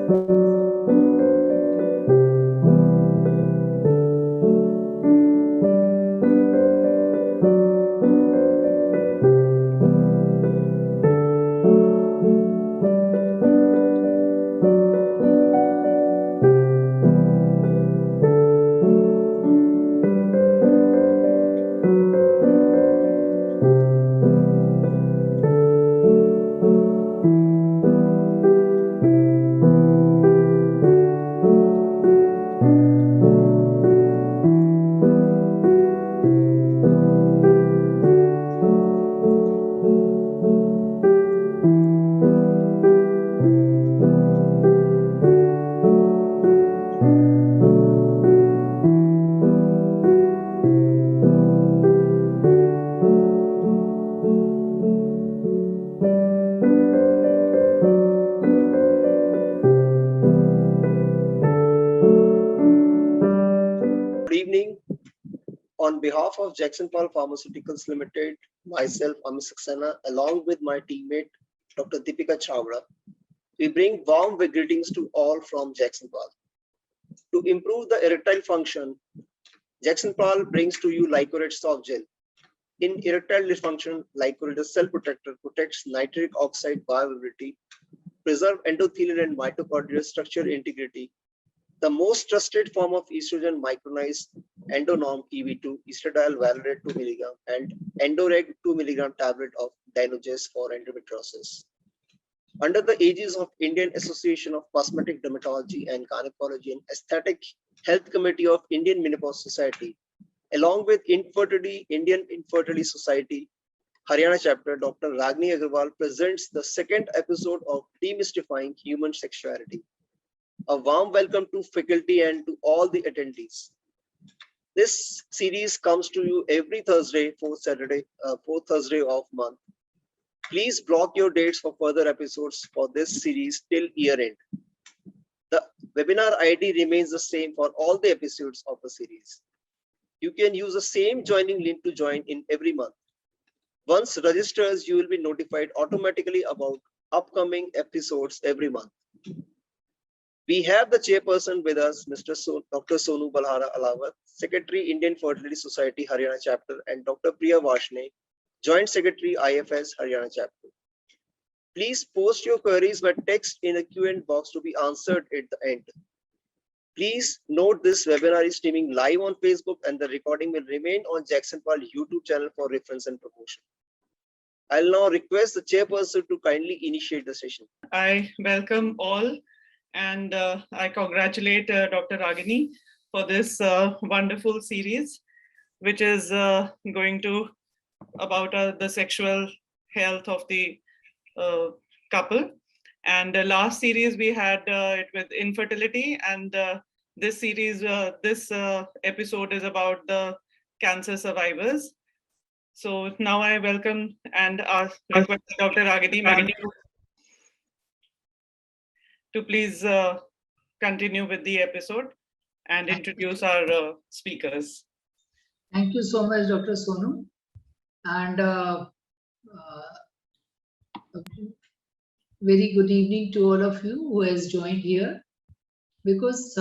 Good evening. On behalf of Jackson Paul Pharmaceuticals Limited, myself, Amit Saxena, along with my teammate, Dr. Deepika Chawla, we bring warm greetings to all from Jackson Paul. To improve the erectile function, Jackson Paul brings to you Lycorid soft gel. In erectile dysfunction, Lycorid is cell protector, protects nitric oxide bioavailability, preserve endothelial and mitochondrial structure integrity. The most trusted form of estrogen micronized Endonorm EV2, estradiol valerate 2 mg, and Endoreg 2 mg tablet of Dinoges for endometriosis. Under the aegis of Indian Association of Cosmetic Dermatology and Gynecology and Aesthetic Health Committee of Indian Menopause Society, along with Indian Infertility Society, Haryana chapter, Dr. Ragini Agarwal presents the second episode of Demystifying Human Sexuality. A warm welcome to faculty and to all the attendees. This series comes to you every Thursday, fourth Thursday of month. Please block your dates for further episodes for this series till year end. The webinar ID remains the same for all the episodes of the series. You can use the same joining link to join in every month. Once registered, you will be notified automatically about upcoming episodes every month. We have the chairperson with us, Dr. Sonu Balhara Alawat, Secretary, Indian Fertility Society, Haryana chapter, and Dr. Priya Vashne, Joint Secretary, IFS, Haryana chapter. Please post your queries by text in the Q&A box to be answered at the end. Please note this webinar is streaming live on Facebook and the recording will remain on Jackson Paul YouTube channel for reference and promotion. I'll now request the chairperson to kindly initiate the session. I welcome all. And I congratulate Dr. Ragini for this wonderful series, which is going to about the sexual health of the couple. And the last series we had it with infertility, and this series, this episode is about the cancer survivors. So now I welcome and request Dr. Ragini to please continue with the episode and introduce our speakers. Thank you so much, Dr. Sonu. And very good evening to all of you who has joined here. Because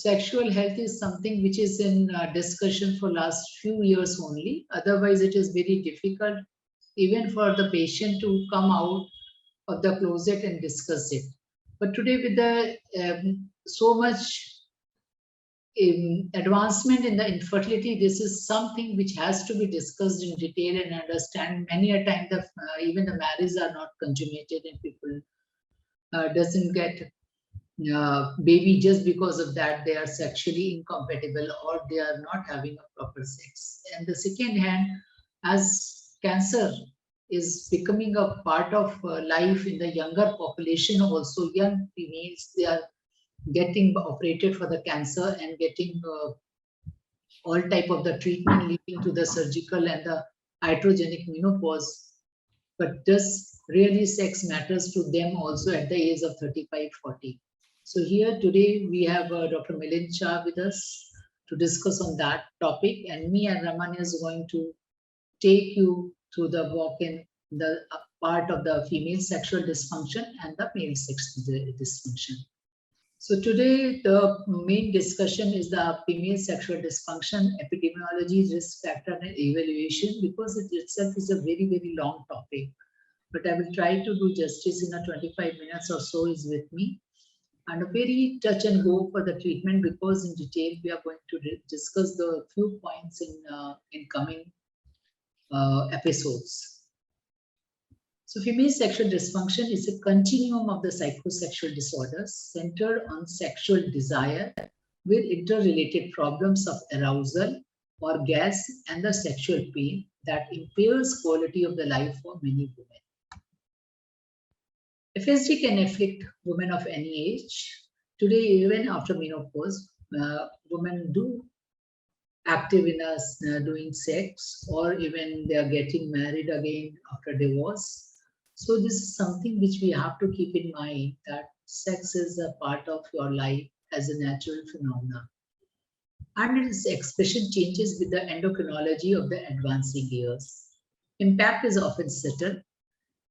sexual health is something which is in discussion for last few years only. Otherwise, it is very difficult even for the patient to come out of the closet and discuss it. But today, with the so much advancement in the infertility, this is something which has to be discussed in detail and understand. Many a time, even the marriages are not consummated and people doesn't get baby just because of that they are sexually incompatible or they are not having a proper sex. And the second hand, as cancer is becoming a part of life in the younger population, also young females, they are getting operated for the cancer and getting all type of the treatment leading to the surgical and the iatrogenic menopause. But does really sex matters to them also at the age of 35, 40? So here today we have Dr. Milind Shah with us to discuss on that topic, and me and Raman is going to take you through the walk in the part of the female sexual dysfunction and the male sexual dysfunction. So today the main discussion is the female sexual dysfunction, epidemiology, risk factor and evaluation, because it itself is a very, very long topic. But I will try to do justice in a 25 minutes or so is with me. And a very touch and go for the treatment, because in detail we are going to discuss the few points in coming episodes. So female sexual dysfunction is a continuum of the psychosexual disorders centered on sexual desire with interrelated problems of arousal, orgasm, and the sexual pain that impairs quality of the life for many women. FSD can afflict women of any age. Today, even after menopause, women do active in us doing sex, or even they are getting married again after divorce. So this is something which we have to keep in mind, that sex is a part of your life as a natural phenomenon. And its expression changes with the endocrinology of the advancing years. Impact is often subtle.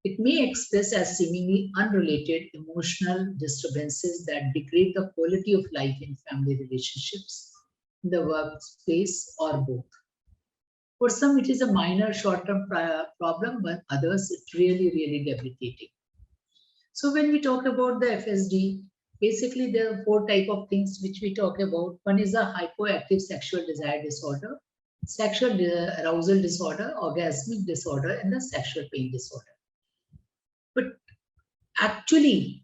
It may express as seemingly unrelated emotional disturbances that degrade the quality of life in family relationships, in the workplace, or both. For some, it is a minor short-term problem, but others, it's really, really debilitating. So when we talk about the FSD, basically there are 4 types of things which we talk about. One is a hypoactive sexual desire disorder, sexual arousal disorder, orgasmic disorder, and the sexual pain disorder. But actually,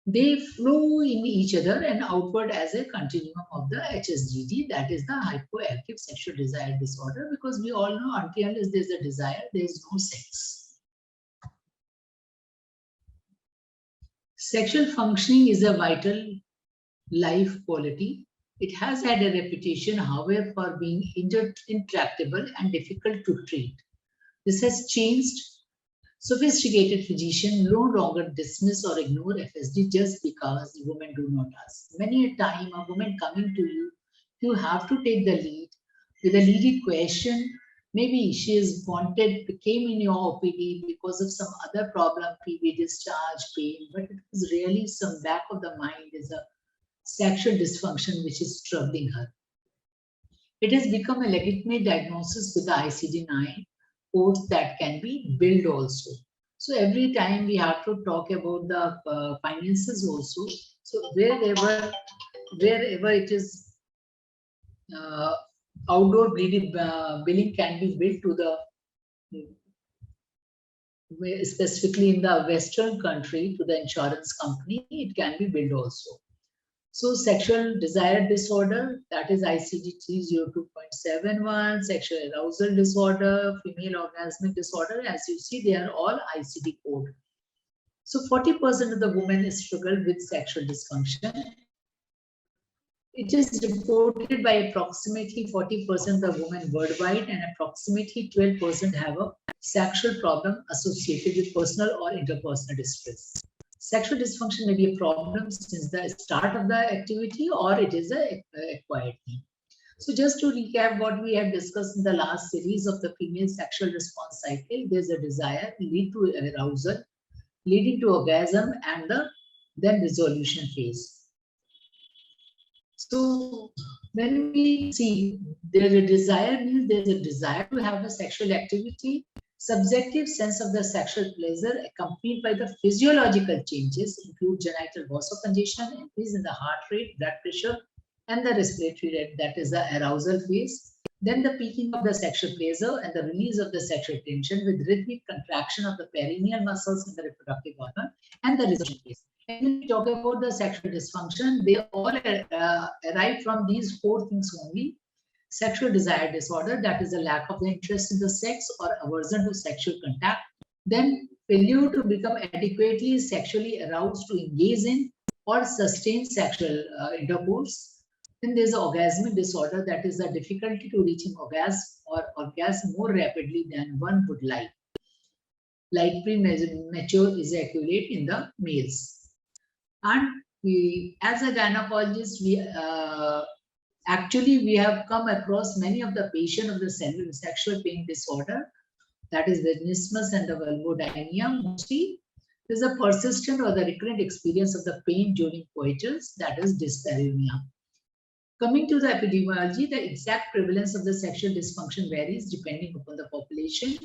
they flow in each other and outward as a continuum of the HSDD, that is the hypoactive sexual desire disorder, because we all know until unless there's a desire, there is no sex. Sexual functioning is a vital life quality. It has had a reputation, however, for being intractable and difficult to treat. This has changed. Sophisticated physicians no longer dismiss or ignore FSD just because the women do not ask. Many a time, a woman coming to you, you have to take the lead with a leading question. Maybe she is came in your OPD because of some other problem, PV discharge, pain, but it was really some back of the mind is a sexual dysfunction which is troubling her. It has become a legitimate diagnosis with the ICD-9 codes that can be billed also. So every time we have to talk about the finances also. So wherever it is outdoor billing can be billed to the, specifically in the Western country, to the insurance company, it can be billed also. So sexual desire disorder, that is ICD-302.71, sexual arousal disorder, female orgasmic disorder, as you see, they are all ICD code. So 40% of the women struggle with sexual dysfunction. It is reported by approximately 40% of women worldwide, and approximately 12% have a sexual problem associated with personal or interpersonal distress. Sexual dysfunction may be a problem since the start of the activity, or it is an acquired thing. So just to recap what we have discussed in the last series of the female sexual response cycle, there's a desire lead to arousal, leading to orgasm, and the then resolution phase. So when we see there's a desire, means there's a desire to have a sexual activity. Subjective sense of the sexual pleasure accompanied by the physiological changes include genital vasocongestion, increase in the heart rate, blood pressure, and the respiratory rate, that is the arousal phase. Then the peaking of the sexual pleasure and the release of the sexual tension with rhythmic contraction of the perineal muscles in the reproductive organ, and the resolution phase. And when we talk about the sexual dysfunction, they all arrive from these 4 things only. Sexual desire disorder, that is a lack of the interest in the sex or aversion to sexual contact. Then failure to become adequately sexually aroused to engage in or sustain sexual intercourse. Then there's an orgasmic disorder, that is a difficulty to reaching orgasm or orgasm more rapidly than one would like premature ejaculate in the males. And we, as a gynecologist, we have come across many of the patients of the sexual pain disorder, that is vaginismus and the vulvodynia mostly. There's a persistent or the recurrent experience of the pain during coitus, that is dyspareunia. Coming to the epidemiology, the exact prevalence of the sexual dysfunction varies depending upon the population.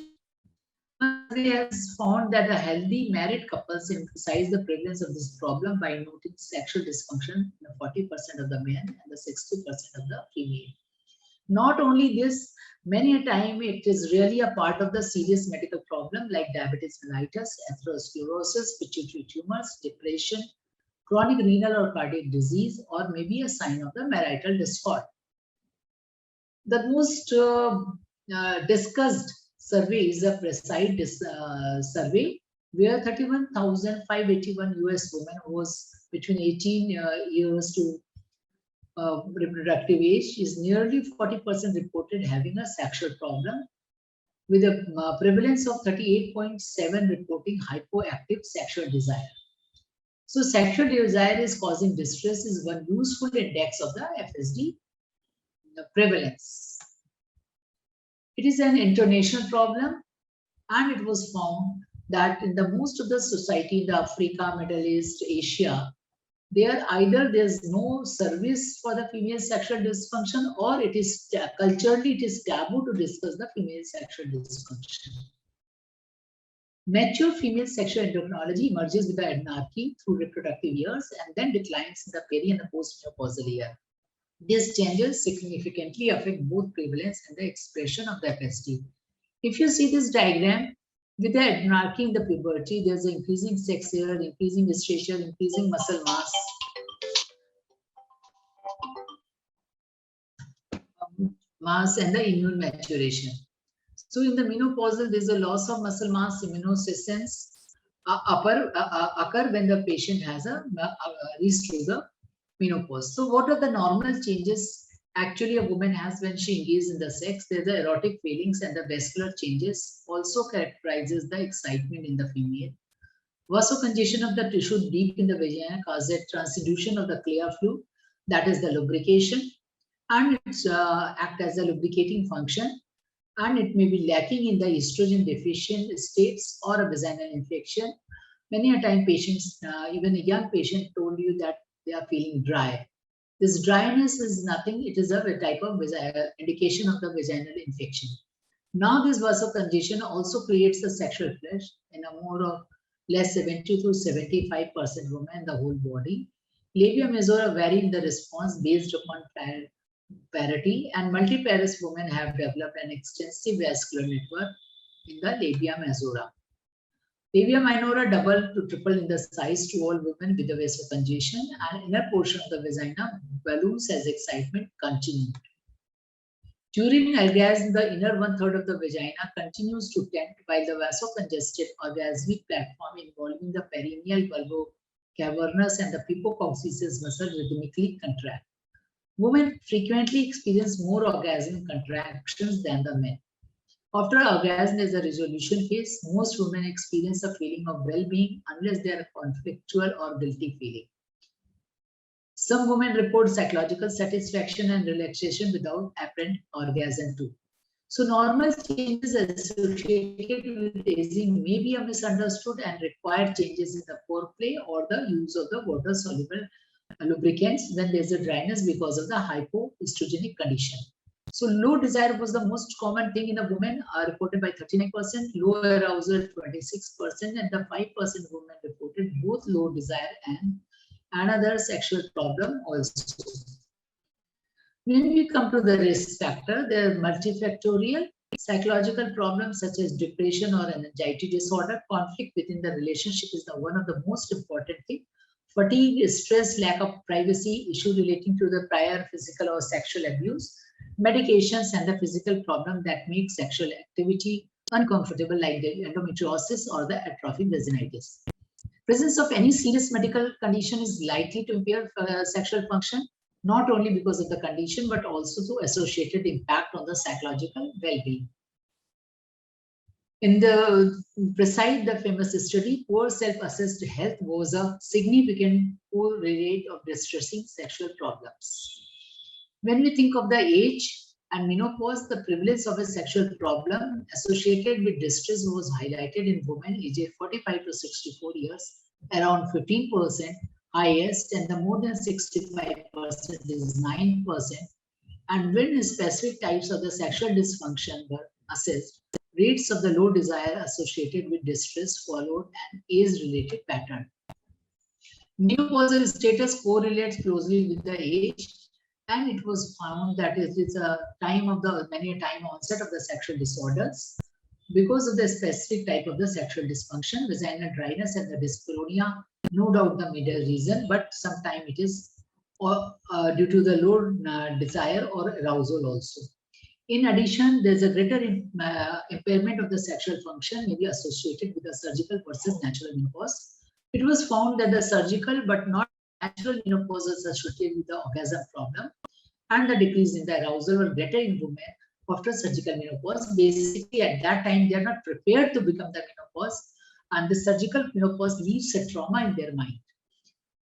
Survey has found that a healthy married couples emphasize the prevalence of this problem by noting sexual dysfunction in 40% of the men and the 60% of the female. Not only this, many a time it is really a part of the serious medical problem like diabetes mellitus, atherosclerosis, pituitary tumors, depression, chronic renal or cardiac disease, or maybe a sign of the marital discord. The most discussed survey is a precise survey where 31,581 US women who was between 18 years to reproductive age is nearly 40% reported having a sexual problem, with a prevalence of 38.7 reporting hypoactive sexual desire. So sexual desire is causing distress is one useful index of the FSD prevalence. It is an international problem, and it was found that in the most of the society in the Africa, Middle East, Asia, there's no service for the female sexual dysfunction, or it is culturally it is taboo to discuss the female sexual dysfunction. Mature female sexual endocrinology emerges with the anarchy through reproductive years and then declines in the peri and the postmenopausal year. These changes significantly affect both prevalence and the expression of the FSD. If you see this diagram, with the anarchy in the puberty, there's an increasing sex hair, increasing menstruation, increasing muscle mass, and the immune maturation. So in the menopausal, there's a loss of muscle mass, immunosenescence occur when the patient has reached through the menopause. So what are the normal changes actually a woman has when she engages in the sex? There's the erotic feelings and the vascular changes also characterizes the excitement in the female. Vasocongestion of the tissue deep in the vagina causes transduction of the clear fluid, that is the lubrication, and it acts as a lubricating function, and it may be lacking in the estrogen deficient states or a vaginal infection. Many a time patients, even a young patient told you that they are feeling dry. This dryness is nothing, it is a type of indication of the vaginal infection. Now this vasocongestion also creates a sexual flush in a more or less 70 to 75% women in the whole body. Labia majora vary in the response based upon parity, and multiparous women have developed an extensive vascular network in the labia majora. Labia minora double to triple in the size to all women with the vasocongestion, and inner portion of the vagina balloons as excitement continues. During orgasm, the inner one-third of the vagina continues to tent while the vasocongested orgasmic platform involving the perineal bulbocavernous and the pipococcygeus muscle rhythmically contract. Women frequently experience more orgasmic contractions than the men. After orgasm is a resolution phase, most women experience a feeling of well-being unless they are conflictual or guilty feeling. Some women report psychological satisfaction and relaxation without apparent orgasm too. So normal changes associated with aging may be misunderstood and require changes in the foreplay or the use of the water-soluble lubricants when there's a dryness because of the hypoestrogenic condition. So low desire was the most common thing in a woman, reported by 39%, low arousal 26%, and the 5% women reported both low desire and another sexual problem also. When we come to the risk factor, they are multifactorial. Psychological problems such as depression or an anxiety disorder, conflict within the relationship is one of the most important things. Fatigue, stress, lack of privacy, issue relating to the prior physical or sexual abuse, medications, and the physical problem that make sexual activity uncomfortable like the endometriosis or the atrophic vaginitis. Presence of any serious medical condition is likely to impair sexual function, not only because of the condition, but also to associated impact on the psychological well-being. In the Preside, the famous study, poor self-assessed health was a significant correlate of distressing sexual problems. When we think of the age, And menopause, the prevalence of a sexual problem associated with distress was highlighted in women aged 45 to 64 years, around 15% highest, and the more than 65% is 9%. And when specific types of the sexual dysfunction were assessed, rates of the low desire associated with distress followed an age-related pattern. Menopausal status correlates closely with the age, and it was found that it is a time onset of the sexual disorders because of the specific type of the sexual dysfunction, vaginal dryness and the dyspareunia, no doubt the middle reason, but sometimes it is due to the low desire or arousal also. In addition, there's a greater impairment of the sexual function may be associated with the surgical versus natural menopause. It was found that the surgical but not natural menopause is associated with the orgasm problem, and the decrease in the arousal were greater in women after surgical menopause. Basically, at that time, they are not prepared to become the menopause, and the surgical menopause leaves a trauma in their mind.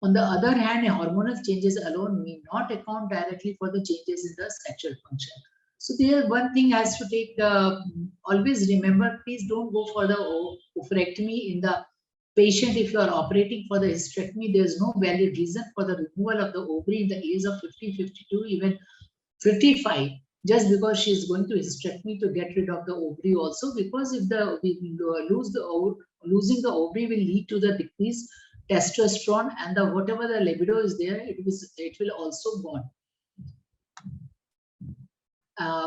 On the other hand, hormonal changes alone may not account directly for the changes in the sexual function. So there, one thing has to take, always remember, please don't go for the oophorectomy in the patient. If you are operating for the hysterectomy, there is no valid reason for the removal of the ovary in the age of 50, 52, even 55, just because she is going to hysterectomy to get rid of the ovary also, because if losing the ovary will lead to the decreased testosterone, and the whatever the libido is there, it will also gone.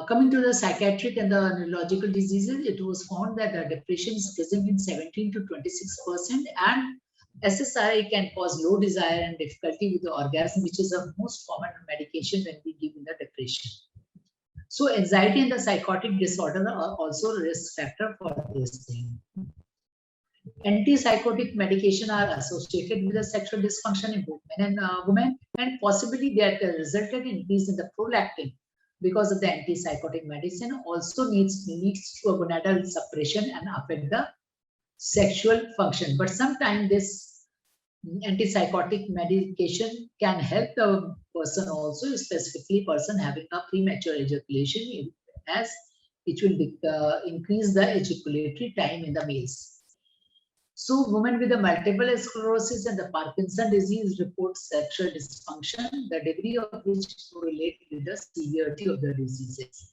Coming to the psychiatric and the neurological diseases, it was found that the depression is present in 17 to 26%, and SSRI can cause low desire and difficulty with the orgasm, which is the most common medication when we give in the depression. So anxiety and the psychotic disorder are also a risk factor for this thing. Antipsychotic medication are associated with the sexual dysfunction in both men and women, and possibly that resulted in increase in the prolactin because of the antipsychotic medicine also leads to a gonadal suppression and affect the sexual function. But sometimes this antipsychotic medication can help the person also, specifically person having a premature ejaculation, as it will increase the ejaculatory time in the males. So women with the multiple sclerosis and the Parkinson disease report sexual dysfunction, the degree of which correlate with the severity of the diseases.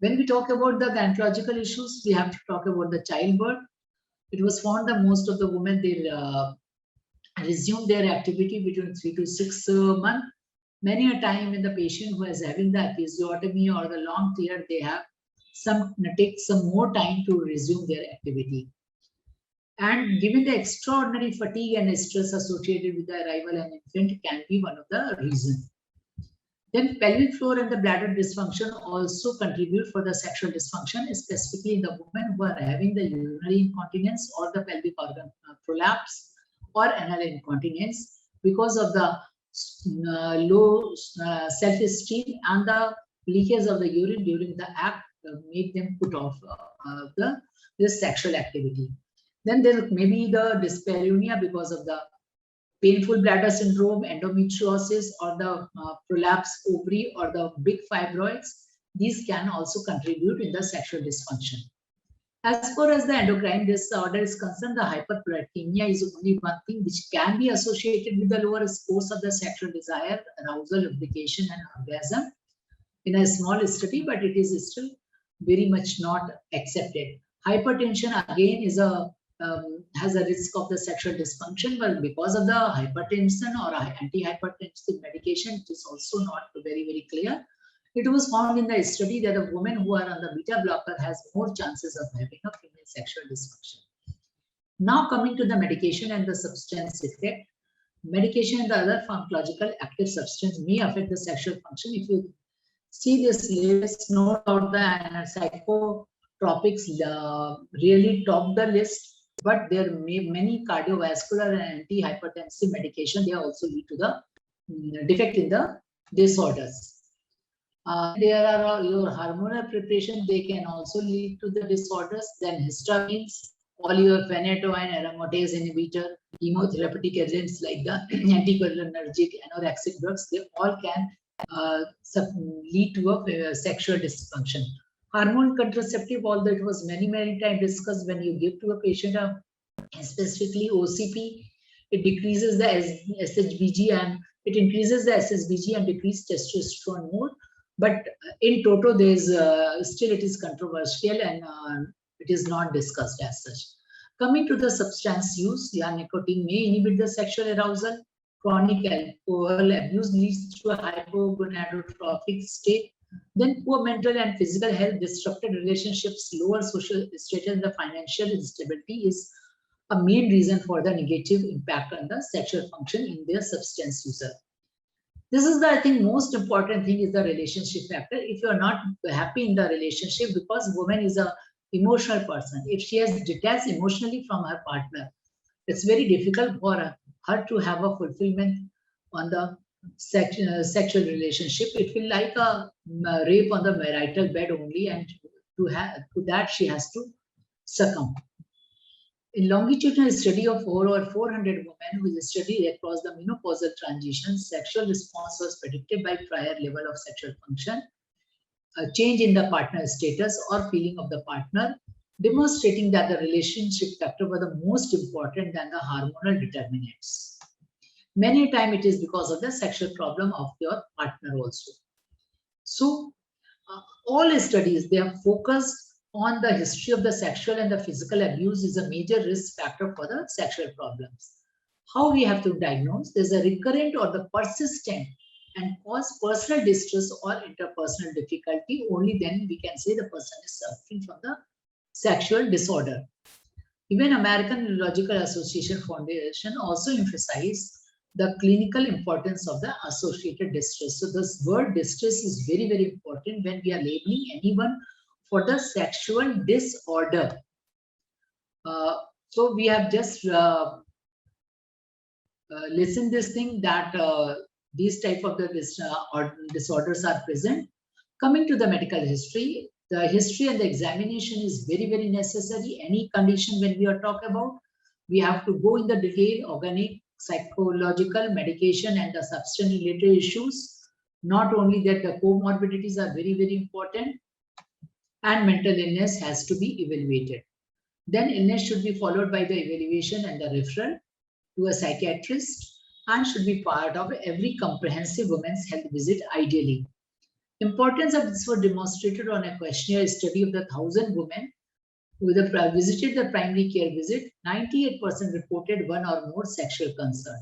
When we talk about the gynecological issues, we have to talk about the childbirth. It was found that most of the women, they resume their activity between 3 to 6 months. Many a time in the patient who is having the episiotomy or the long period, they have take some more time to resume their activity. And given the extraordinary fatigue and stress associated with the arrival of an infant can be one of the reasons. Then pelvic floor and the bladder dysfunction also contribute for the sexual dysfunction, specifically in the women who are having the urinary incontinence or the pelvic organ prolapse or anal incontinence because of the low self-esteem and the leakage of the urine during the act make them put off this sexual activity. Then there may be the dyspareunia because of the painful bladder syndrome, endometriosis, or the prolapsed ovary or the big fibroids. These can also contribute in the sexual dysfunction. As far as the endocrine disorder is concerned, the hyperprolactinemia is only one thing which can be associated with the lower scores of the sexual desire, arousal, lubrication, and orgasm in a small study, but it is still very much not accepted. Hypertension again is has a risk of the sexual dysfunction, but because of the hypertension or antihypertensive medication, it is also not very, very clear. It was found in the study that the women who are on the beta blocker has more chances of having a female sexual dysfunction. Now coming to the medication and the substance effect. Medication and the other pharmacological active substance may affect the sexual function. If you see this list, no doubt the psychotropics really top the list, but there may many cardiovascular and antihypertensive medication, they also lead to the defect in the disorders. There are your hormonal preparation, they can also lead to the disorders. Then histamines, all your phenytoin, aromatase inhibitor, chemotherapeutic agents like the anticholinergic, anorexic drugs, they all can lead to a sexual dysfunction. Hormone contraceptive, although it was many times discussed, when you give to a patient specifically OCP, it decreases the SHBG and it increases the SSBG and decreases testosterone more. But in total, there is still it is controversial and it is not discussed as such. Coming to the substance use, nicotine may inhibit the sexual arousal. Chronic alcohol abuse leads to a hypogonadotropic state. Then poor mental and physical health, disrupted relationships, lower social status, and the financial instability is a main reason for the negative impact on the sexual function in their substance user. This is the, I think, most important thing is the relationship factor. If you are not happy in the relationship, because woman is a emotional person, if she has detached emotionally from her partner, it's very difficult for her to have a fulfillment on the sexual relationship. It will like a rape on the marital bed only, and to that she has to succumb. In longitudinal study of over 400 women who studied across the menopausal transition, sexual response was predicted by prior level of sexual function, a change in the partner status or feeling of the partner, demonstrating that the relationship factor were the most important than the hormonal determinants. Many times it is because of the sexual problem of your partner also. So all studies, they are focused on the history of the sexual and the physical abuse is a major risk factor for the sexual problems. How we have to diagnose? There's a recurrent or the persistent and cause personal distress or interpersonal difficulty. Only then we can say the person is suffering from the sexual disorder. Even American Neurological Association Foundation also emphasized the clinical importance of the associated distress. So this word distress is very important when we are labeling anyone for the sexual disorder. So we have just listened this thing that these type of the disorders are present. Coming to the medical history, the history and the examination is very necessary. Any condition when we are talking about, we have to go in the detail, organic, psychological, medication, and the substance related issues. Not only that, the comorbidities are very important, and mental illness has to be evaluated. Then illness should be followed by the evaluation and the referral to a psychiatrist and should be part of every comprehensive women's health visit ideally. Importance of this was demonstrated on a questionnaire study of the 1,000 women who visited the primary care visit. 98% reported one or more sexual concern.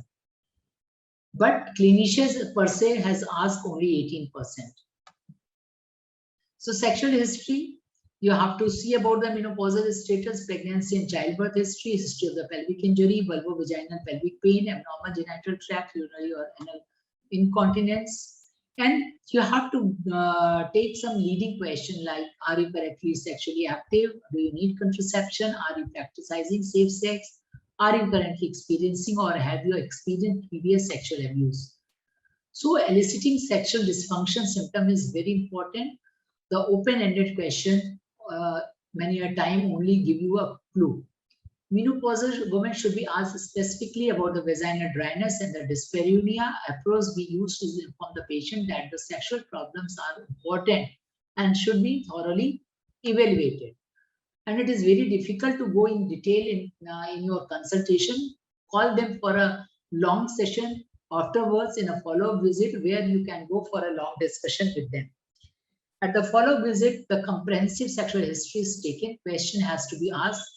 But clinicians per se has asked only 18%. So sexual history, you have to see about the menopausal status, pregnancy and childbirth history, history of the pelvic injury, vulvovaginal pelvic pain, abnormal genital tract, urinary or anal incontinence. And you have to take some leading question like, are you correctly sexually active? Do you need contraception? Are you practicing safe sex? Are you currently experiencing or have you experienced previous sexual abuse? So eliciting sexual dysfunction symptom is very important. The open-ended question many a time only give you a clue. Menopausal women should be asked specifically about the vaginal dryness and the dyspareunia. Approach be used to inform the patient that the sexual problems are important and should be thoroughly evaluated. And it is very difficult to go in detail in your consultation. Call them for a long session afterwards in a follow-up visit where you can go for a long discussion with them. At the follow-up visit, the comprehensive sexual history is taken. Question has to be asked.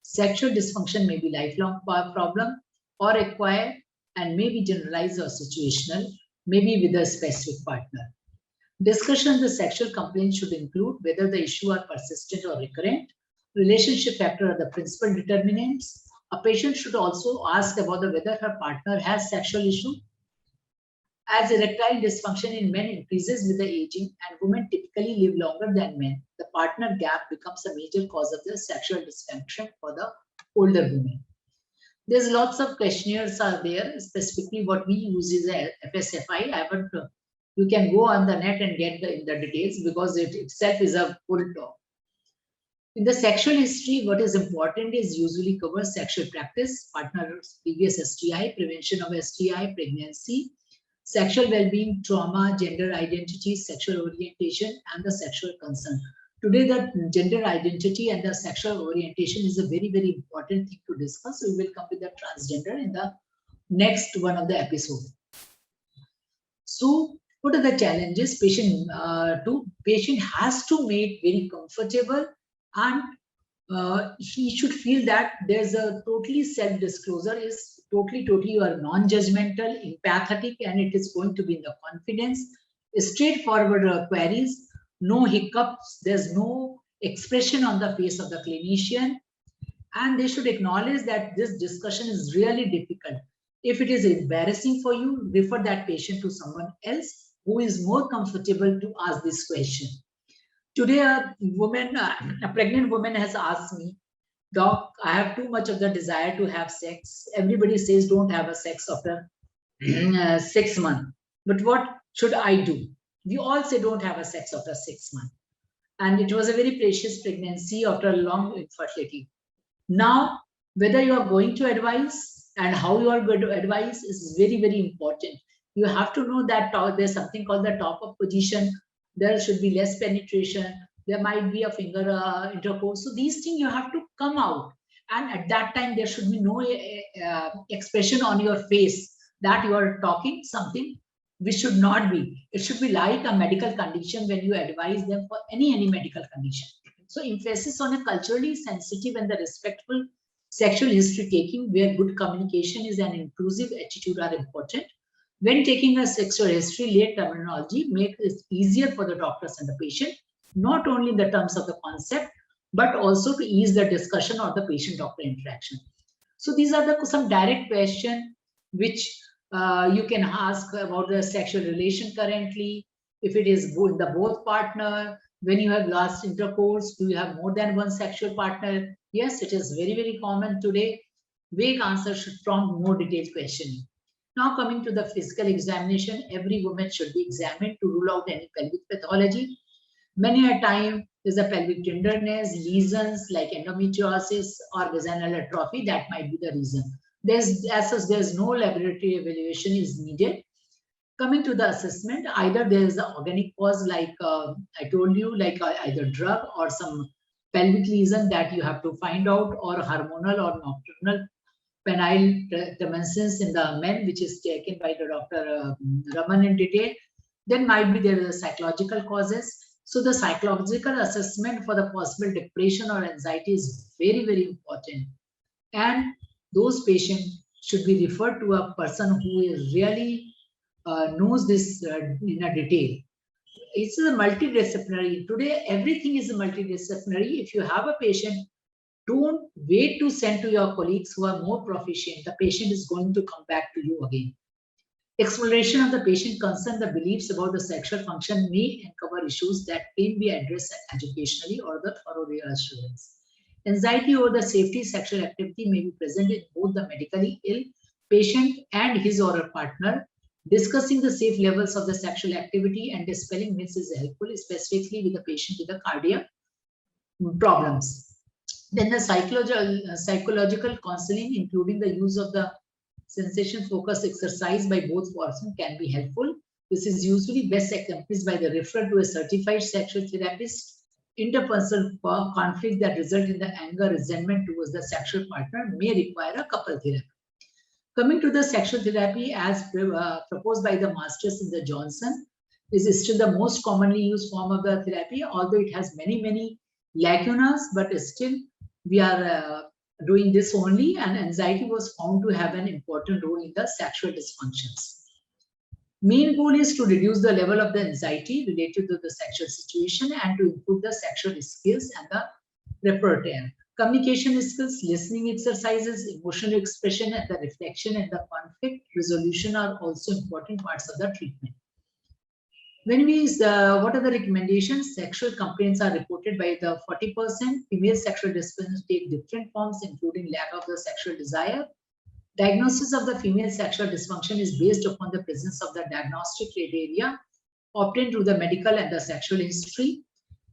Sexual dysfunction may be lifelong problem or acquired and may be generalized or situational, maybe with a specific partner. Discussion of the sexual complaints should include whether the issue are persistent or recurrent. Relationship factor are the principal determinants. A patient should also ask about whether her partner has sexual issue. As erectile dysfunction in men increases with the aging and women typically live longer than men, the partner gap becomes a major cause of the sexual dysfunction for the older women. There's lots of questionnaires are there. Specifically what we use is a FSFI. You can go on the net and get the details because it itself is a full talk. In the sexual history, what is important is usually covers sexual practice, partner's previous STI, prevention of STI, pregnancy, sexual well-being, trauma, gender identity, sexual orientation, and the sexual concern. Today, the gender identity and the sexual orientation is a very, very important thing to discuss. We will come with the transgender in the next one of the episode. So, what are the challenges? Patient has to make very comfortable, and he should feel that there's a totally self-disclosure is totally you are non-judgmental, empathetic, and it is going to be in the confidence, straightforward queries, no hiccups, there's no expression on the face of the clinician, and they should acknowledge that this discussion is really difficult. If it is embarrassing for you, refer that patient to someone else who is more comfortable to ask this question. Today, a pregnant woman has asked me, Doc, I have too much of the desire to have sex. Everybody says don't have a sex after 6 months. But what should I do? We all say don't have a sex after 6 months. And it was a very precious pregnancy after a long infertility. Now, whether you are going to advise and how you are going to advise is very, very important. You have to know that there's something called the top-up position. There should be less penetration. There might be a finger intercourse. So these things you have to come out. And at that time, there should be no expression on your face that you are talking something which should not be. It should be like a medical condition when you advise them for any medical condition. So emphasis on a culturally sensitive and the respectful sexual history taking where good communication is an inclusive attitude are important. When taking a sexual history, lay terminology makes it easier for the doctors and the patient, not only in the terms of the concept, but also to ease the discussion or the patient-doctor interaction. So these are some direct questions which you can ask about the sexual relation currently, if it is both partner, when you have last intercourse, do you have more than one sexual partner? Yes, it is very, very common today. Vague answers should prompt more detailed questioning. Now coming to the physical examination, every woman should be examined to rule out any pelvic pathology. Many a time there's a pelvic tenderness, lesions like endometriosis or vaginal atrophy, that might be the reason. There's no laboratory evaluation is needed. Coming to the assessment, either there is an organic cause like I told you, like either drug or some pelvic lesion that you have to find out, or hormonal or nocturnal penile tumescence in the men, which is taken by the Dr. Raman in detail. Then might be there is a psychological causes. So the psychological assessment for the possible depression or anxiety is very, very important. And those patients should be referred to a person who is really knows this in a detail. It's a multidisciplinary. Today, everything is multidisciplinary. If you have a patient, don't wait to send to your colleagues who are more proficient. The patient is going to come back to you again. Exploration of the patient concern, the beliefs about the sexual function may uncover issues that can be addressed educationally or the thorough reassurance. Anxiety over the safety sexual activity may be present in both the medically ill patient and his or her partner. Discussing the safe levels of the sexual activity and dispelling myths is helpful, specifically with the patient with the cardiac problems. Then the psychological counseling, including the use of the sensation-focused exercise by both persons, can be helpful. This is usually best accompanied by the referral to a certified sexual therapist. Interpersonal conflict that result in the anger, resentment towards the sexual partner may require a couple therapy. Coming to the sexual therapy as proposed by the masters in the Johnson, is still the most commonly used form of the therapy, although it has many lacunas, but still we are doing this only, and anxiety was found to have an important role in the sexual dysfunctions. Main goal is to reduce the level of the anxiety related to the sexual situation and to improve the sexual skills and the repertoire. Communication skills, listening exercises, emotional expression, and the reflection and the conflict resolution are also important parts of the treatment. When what are the recommendations? Sexual complaints are reported by the 40%. Female sexual dysfunctions take different forms, including lack of the sexual desire. Diagnosis of the female sexual dysfunction is based upon the presence of the diagnostic criteria obtained through the medical and the sexual history.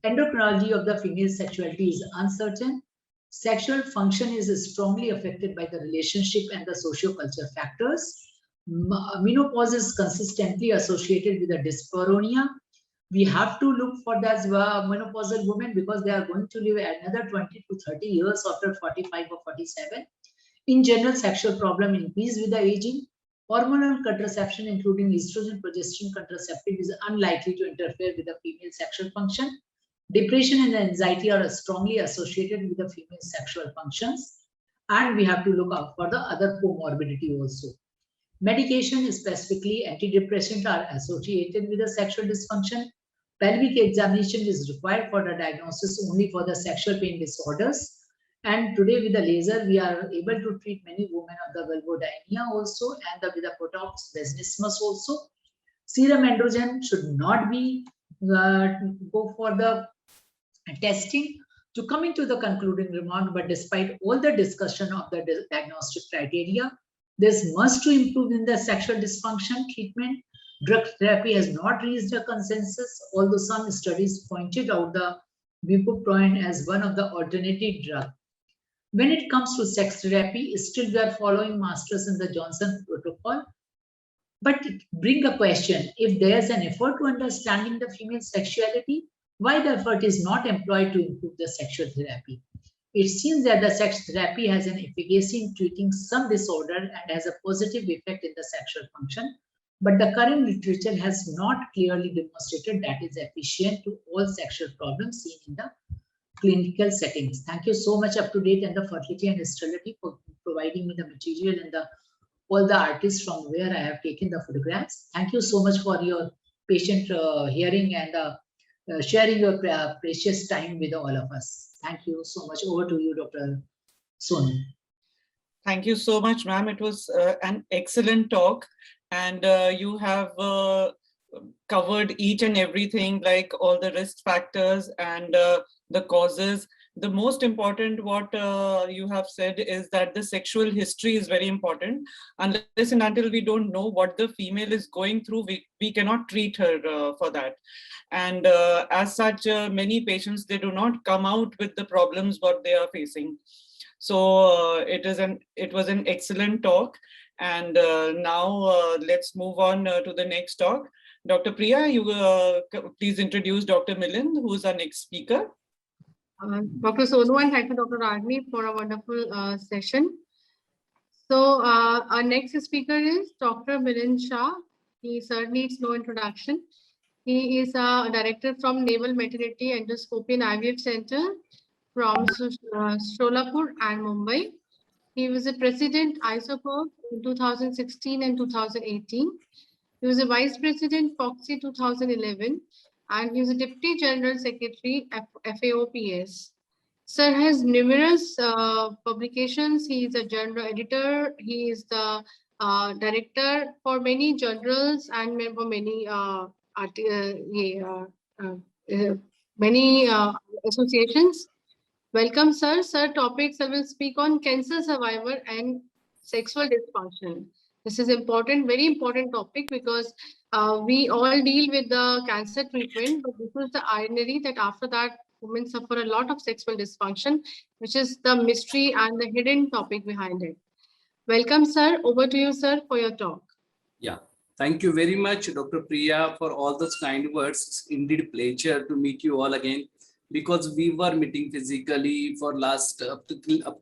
Endocrinology of the female sexuality is uncertain. Sexual function is strongly affected by the relationship and the socio-cultural factors. menopause is consistently associated with a dyspareunia. We have to look for that menopausal women because they are going to live another 20 to 30 years after 45 or 47. In general, sexual problem increase with the aging. Hormonal contraception, including estrogen, progesterone contraceptive, is unlikely to interfere with the female sexual function. Depression and anxiety are strongly associated with the female sexual functions. And we have to look out for the other comorbidity also. Medication, specifically antidepressant, are associated with the sexual dysfunction. Pelvic examination is required for the diagnosis only for the sexual pain disorders. And today with the laser, we are able to treat many women of the vulvodynia also, and with the Botox vaginismus also. Serum androgen should not be go for the testing. To come into the concluding remark, but despite all the discussion of the diagnostic criteria, there's much to improve in the sexual dysfunction treatment. Drug therapy has not reached a consensus, although some studies pointed out the bupropion as one of the alternative drugs. When it comes to sex therapy, still we are following Masters in the Johnson protocol. But it brings a question, if there's an effort to understanding the female sexuality, why the effort is not employed to improve the sexual therapy? It seems that the sex therapy has an efficacy in treating some disorder and has a positive effect in the sexual function, but the current literature has not clearly demonstrated that is efficient to all sexual problems seen in the clinical settings. Thank you so much, Up to Date and the Fertility and Sterility, for providing me the material and all the artists from where I have taken the photographs. Thank you so much for your patient hearing and sharing your precious time with all of us. Thank you so much. Over to you, Dr. Sonu. Thank you so much, ma'am. It was an excellent talk, and you have covered each and everything, like all the risk factors and the causes. The most important what you have said is that the sexual history is very important. Unless and until we don't know what the female is going through, we cannot treat her for that. And as such, many patients, they do not come out with the problems what they are facing. So it was an excellent talk. And now let's move on to the next talk. Dr. Priya, you please introduce Dr. Milind, who is our next speaker. Dr. Sonu, and thank you, Dr. Ragini, for a wonderful session. So our next speaker is Dr. Milind Shah. He certainly needs no introduction. He is a director from Naval Maternity Endoscopy and IVF Center from Solapur and Mumbai. He was a president ISOPOC in 2016 and 2018. He was a vice president FOXI 2011. And he was a Deputy General Secretary at FAOPS. Sir has numerous publications. He is a general editor. He is the director for many journals and for many associations. Welcome, sir. Sir, topics I will speak on cancer survivor and sexual dysfunction. This is important, very important topic, because we all deal with the cancer treatment, but this is the irony that after that, women suffer a lot of sexual dysfunction, which is the mystery and the hidden topic behind it. Welcome, sir. Over to you, sir, for your talk. Yeah, thank you very much, Dr. Priya, for all those kind words. It's indeed a pleasure to meet you all again, because we were meeting physically for up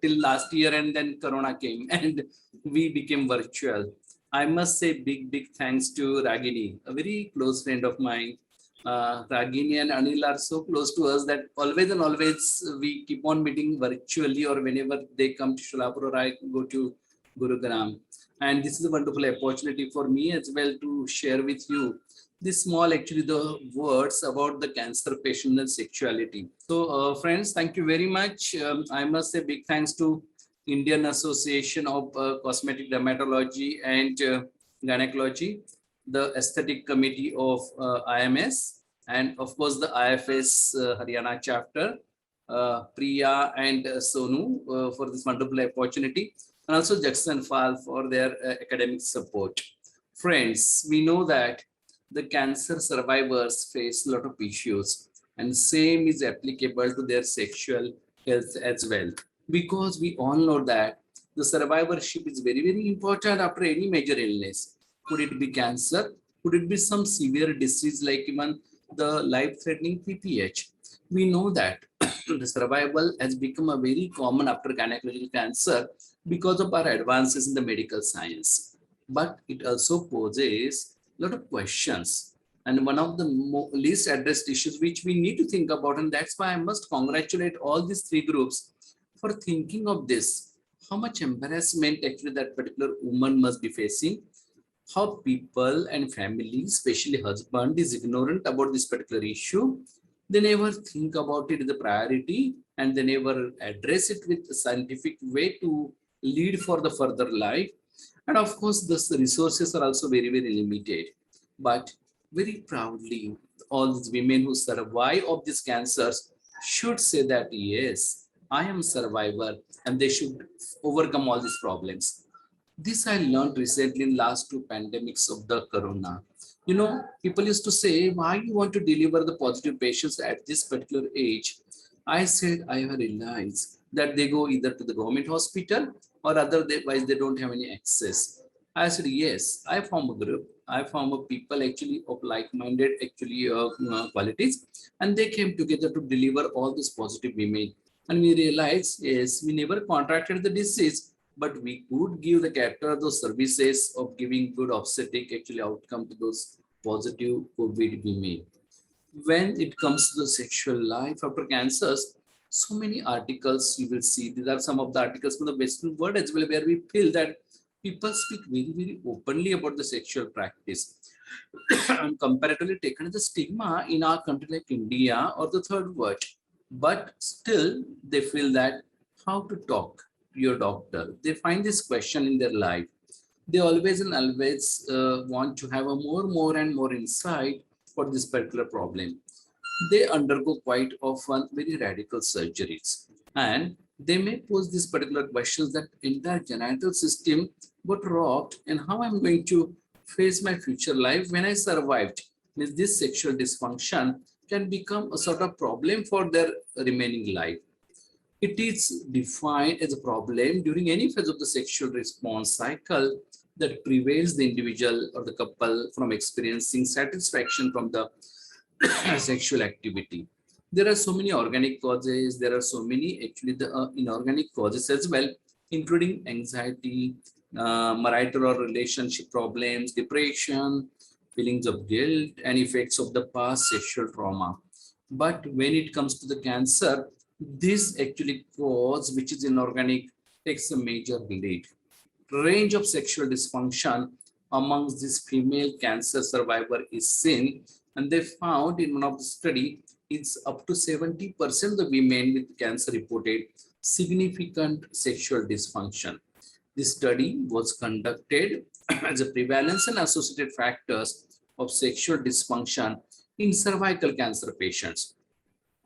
till last year, and then Corona came and we became virtual. I must say big thanks to Ragini, a very close friend of mine. Ragini and Anil are so close to us that always and always we keep on meeting virtually, or whenever they come to Solapur or I go to Gurugram. And this is a wonderful opportunity for me as well to share with you this small, actually, the words about the cancer patient and sexuality. So friends, thank you very much. I must say big thanks to Indian Association of Cosmetic Dermatology and Gynecology, the Aesthetic Committee of IMS, and of course the IFS Haryana chapter, Priya and Sonu for this wonderful opportunity, and also Jackson Fall for their academic support. Friends, we know that the cancer survivors face a lot of issues, and same is applicable to their sexual health as well, because we all know that the survivorship is very important after any major illness. Could it be cancer? Could it be some severe disease like even the life-threatening PPH? We know that the survival has become a very common after gynecological cancer because of our advances in the medical science. But it also poses a lot of questions. And one of the least addressed issues which we need to think about, and that's why I must congratulate all these three groups for thinking of this. How much embarrassment actually that particular woman must be facing, how people and families, especially husband, is ignorant about this particular issue. They never think about it as a priority and they never address it with a scientific way to lead for the further life. And of course, the resources are also very, very limited. But very proudly, all these women who survive of these cancers should say that, yes, I am a survivor and they should overcome all these problems. This I learned recently in last two pandemics of the corona. You know, people used to say, why you want to deliver the positive patients at this particular age? I said, I have realized that they go either to the government hospital or otherwise they don't have any access. I said, yes, I form a group. I form a people actually of like-minded actually qualities, and they came together to deliver all these positive women. And we realized, yes, we never contracted the disease, but we could give the character those services of giving good obstetric actually outcome to those positive COVID women. When it comes to the sexual life after cancers, so many articles you will see. These are some of the articles from the Western world as well, where we feel that people speak very, very openly about the sexual practice. And comparatively taken as a stigma in our country like India or the third world. But still, they feel that how to talk to your doctor. They find this question in their life. They always and always want to have a more and more insight for this particular problem. They undergo quite often very radical surgeries, and they may pose these particular questions that entire genital system got rocked and how I'm going to face my future life when I survived. Means this sexual dysfunction can become a sort of problem for their remaining life. It is defined as a problem during any phase of the sexual response cycle that prevents the individual or the couple from experiencing satisfaction from the sexual activity. There are so many organic causes. There are so many actually the inorganic causes as well, including anxiety, marital or relationship problems, depression, feelings of guilt, and effects of the past sexual trauma. But when it comes to the cancer, this actually cause, which is inorganic, takes a major lead. Range of sexual dysfunction amongst this female cancer survivor is seen, and they found in one of the study it's up to 70% of the women with cancer reported significant sexual dysfunction. This study was conducted as a prevalence and associated factors of sexual dysfunction in cervical cancer patients.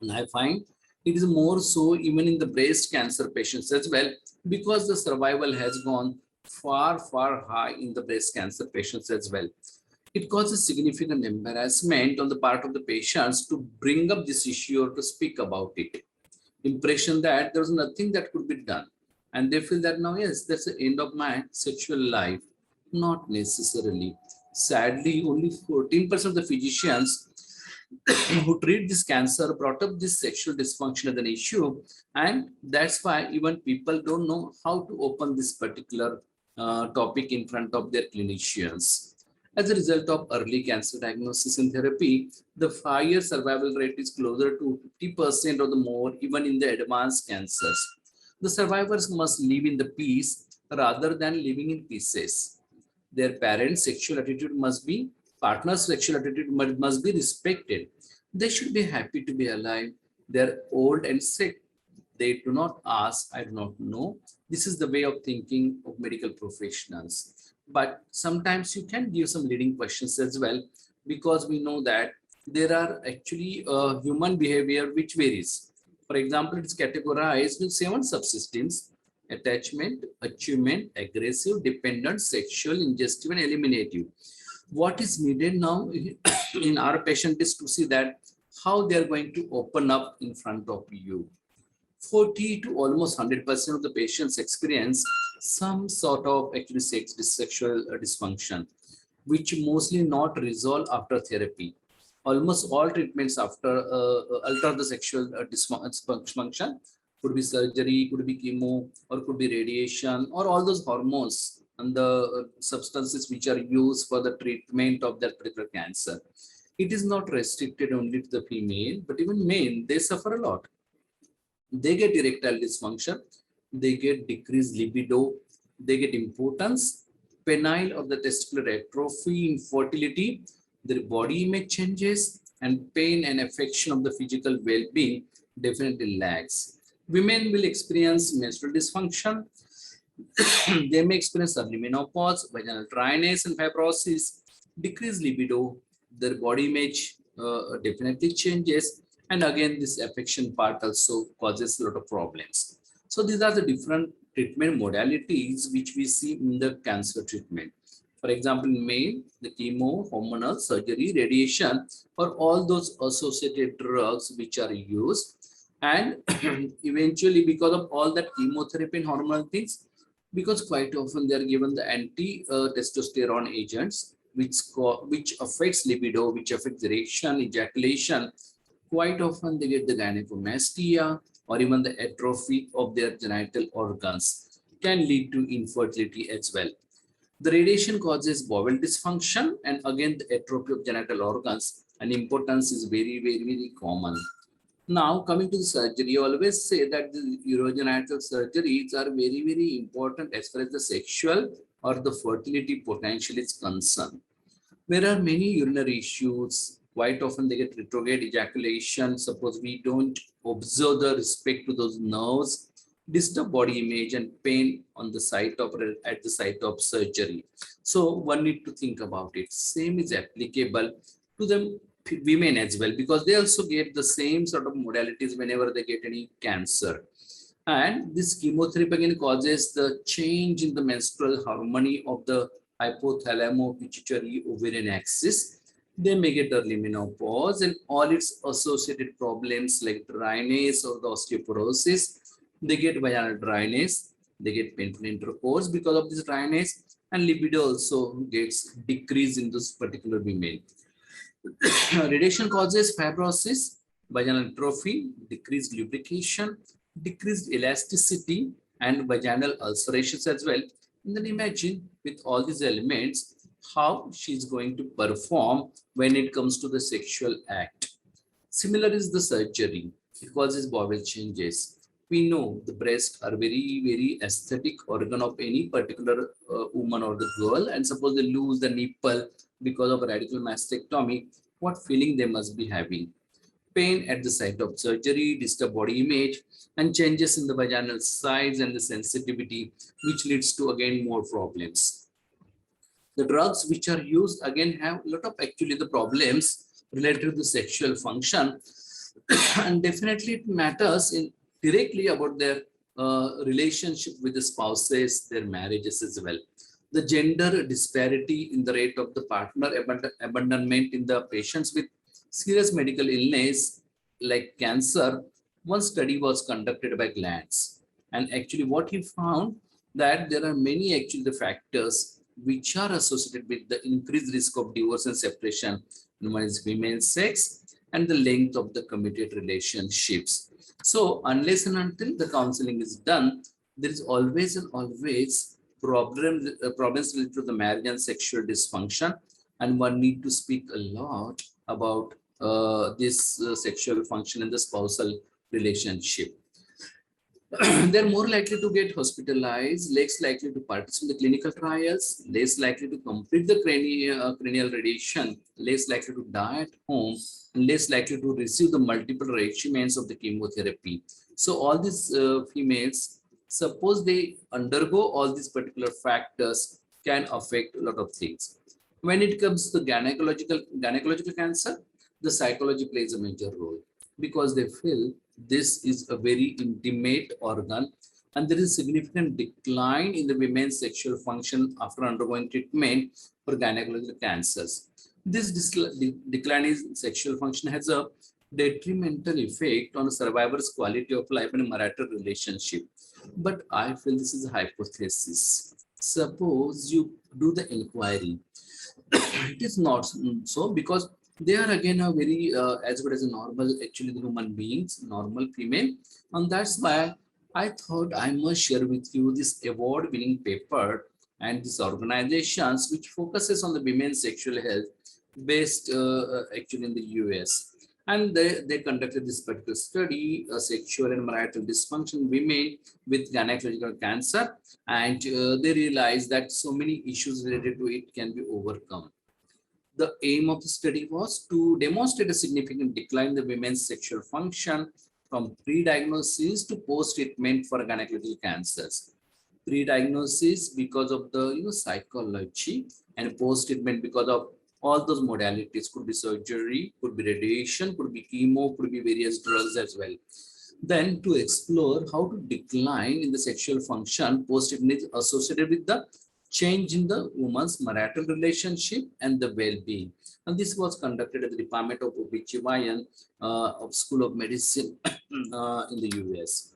And I find it is more so even in the breast cancer patients as well, because the survival has gone far high in the breast cancer patients as well. It causes significant embarrassment on the part of the patients to bring up this issue or to speak about it. Impression that there was nothing that could be done. And they feel that now, yes, that's the end of my sexual life. Not necessarily. Sadly, only 14% of the physicians who treat this cancer brought up this sexual dysfunction as an issue. And that's why even people don't know how to open this particular topic in front of their clinicians. As a result of early cancer diagnosis and therapy, the 5-year survival rate is closer to 50% or the more, even in the advanced cancers. The survivors must live in the peace rather than living in pieces. Their parents' sexual attitude must be, partner's sexual attitude must be respected. They should be happy to be alive. They're old and sick. They do not ask, I do not know. This is the way of thinking of medical professionals. But sometimes you can give some leading questions as well, because we know that there are actually human behavior which varies. For example, it's categorized with 7 subsystems: attachment, achievement, aggressive, dependent, sexual, ingestive, and eliminative. What is needed now in our patient is to see that how they are going to open up in front of you. 40 to almost 100% of the patients experience some sort of actually sexual dysfunction. which mostly not resolve after therapy. Almost all treatments after alter the sexual dysfunction, could be surgery, could be chemo, or could be radiation, or all those hormones and the substances which are used for the treatment of that particular cancer. It is not restricted only to the female, but even men, they suffer a lot. They get erectile dysfunction, they get decreased libido, they get impotence, penile of the testicular atrophy, infertility, their body image changes, and pain and affection of the physical well-being definitely lags. Women will experience menstrual dysfunction. They may experience early menopause, vaginal dryness and fibrosis, decreased libido, their body image definitely changes. And again, this affection part also causes a lot of problems. So these are the different treatment modalities which we see in the cancer treatment. For example, in male, the chemo, hormonal, surgery, radiation, or all those associated drugs which are used. And eventually, because of all that chemotherapy and hormonal things, because quite often they are given the anti-testosterone agents, which affects libido, which affects erection, ejaculation. Quite often they get the gynecomastia or even the atrophy of their genital organs, can lead to infertility as well. The radiation causes bowel dysfunction, and again the atrophy of genital organs and impotence is very, very, very common. Now coming to the surgery, I always say that the urogenital surgeries are very, very important as far as the sexual or the fertility potential is concerned. There are many urinary issues. Quite often they get retrograde ejaculation. Suppose we don't observe the respect to those nerves, disturb body image and pain on the site of at the site of surgery. So one need to think about it. Same is applicable to the women as well, because they also get the same sort of modalities whenever they get any cancer. And this chemotherapy again causes the change in the menstrual harmony of the hypothalamo-pituitary ovarian axis. They may get early menopause and all its associated problems like dryness or the osteoporosis. They get vaginal dryness, they get painful intercourse because of this dryness, and libido also gets decreased in this particular women. Radiation causes fibrosis, vaginal atrophy, decreased lubrication, decreased elasticity, and vaginal ulcerations as well. And then imagine with all these elements, how she's going to perform when it comes to the sexual act. Similar is the surgery. It causes bowel changes. We know the breasts are very, very aesthetic organ of any particular woman or the girl. And suppose they lose the nipple because of a radical mastectomy, what feeling they must be having? Pain at the site of surgery, disturbed body image, and changes in the vaginal size and the sensitivity, which leads to again more problems. The drugs which are used again have a lot of actually the problems related to the sexual function, and definitely it matters in directly about their relationship with the spouses, their marriages as well. The gender disparity in the rate of the partner abandonment in the patients with serious medical illness like cancer. One study was conducted by Glantz, and actually what he found that there are many actually the factors which are associated with the increased risk of divorce and separation. One is women's sex and the length of the committed relationships. So unless and until the counseling is done, there is always and always problems related to the marriage and sexual dysfunction, and one need to speak a lot about this sexual function in the spousal relationship. They're more likely to get hospitalized, less likely to participate in the clinical trials, less likely to complete the cranial radiation, less likely to die at home, and less likely to receive the multiple regimens of the chemotherapy. So all these females, suppose they undergo all these particular factors, can affect a lot of things. When it comes to gynecological cancer, the psychology plays a major role, because they feel this is a very intimate organ and there is significant decline in the women's sexual function after undergoing treatment for gynecological cancers. This decline in sexual function has a detrimental effect on a survivor's quality of life and marital relationship. But I feel this is a hypothesis. Suppose you do the inquiry. It is not so, because they are again a very as good as a normal, actually the human beings, normal female. And that's why I thought I must share with you this award-winning paper and these organizations which focuses on the women's sexual health based actually in the US. And they conducted this particular study, sexual and marital dysfunction in women with gynecological cancer. And they realized that so many issues related to it can be overcome. The aim of the study was to demonstrate a significant decline in the women's sexual function from pre-diagnosis to post-treatment for gynecological cancers. Pre-diagnosis because of the psychology, and post-treatment because of all those modalities. Could be surgery, could be radiation, could be chemo, could be various drugs as well. Then to explore how to decline in the sexual function post-treatment is associated with the change in the woman's marital relationship and the well-being. And this was conducted at the Department of OBGYN of School of Medicine in the US.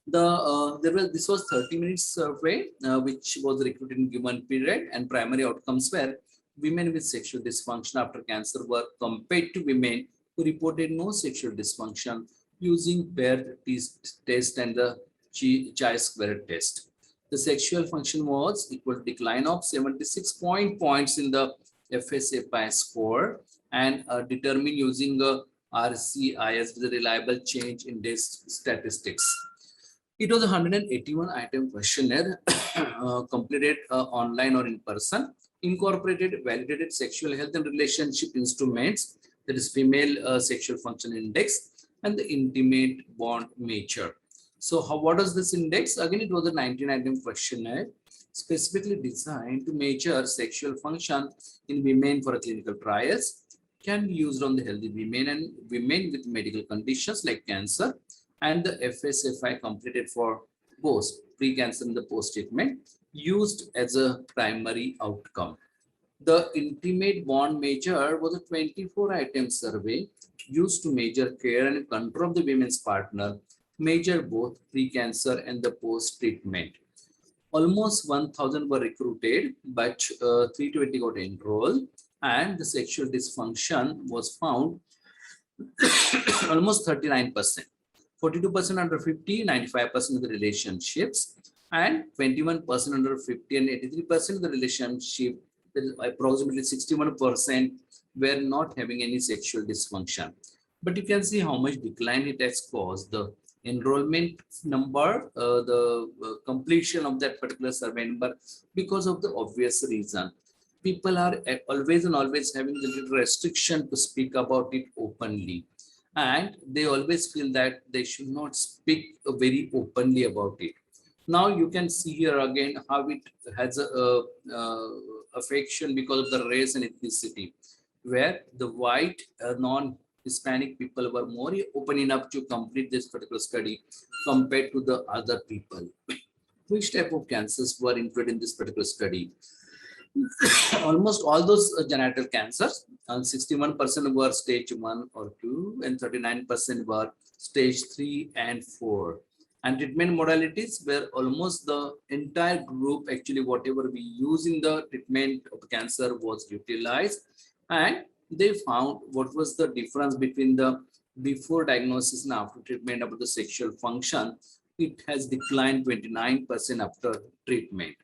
This was 30 minutes survey which was recruited in given period, and primary outcomes were women with sexual dysfunction after cancer were compared to women who reported no sexual dysfunction using paired test and the chi-square test. The sexual function was equal to decline of 76 points in the FSFI score, and determined using RCIS, the reliable change in this statistics. It was a 181 item questionnaire completed online or in person, incorporated validated sexual health and relationship instruments, that is female sexual function index and the intimate bond measure. So what is this index? Again, it was a 19-item questionnaire specifically designed to measure sexual function in women for clinical trials, can be used on the healthy women and women with medical conditions like cancer, and the FSFI completed for both pre-cancer and the post-treatment, used as a primary outcome. The intimate bond measure was a 24-item survey used to measure care and control of the women's partner, measure both pre-cancer and the post-treatment. Almost 1,000 were recruited, but 320 got enrolled, and the sexual dysfunction was found almost 39%. 42% under 50, 95% of the relationships, and 21% under 50 and 83% of the relationship, that is approximately 61% were not having any sexual dysfunction. But you can see how much decline it has caused. The enrollment number, the completion of that particular survey number, because of the obvious reason. People are always having the restriction to speak about it openly. And they always feel that they should not speak very openly about it. Now you can see here again how it has a affection because of the race and ethnicity, where the white non-Hispanic people were more open enough to complete this particular study compared to the other people. Which type of cancers were included in this particular study? Almost all those genital cancers, and 61% were stage 1 or 2, and 39% were stage 3 and 4. And treatment modalities were almost the entire group, actually whatever we use in the treatment of cancer was utilized. And they found what was the difference between the before diagnosis and after treatment about the sexual function. It has declined 29% after treatment.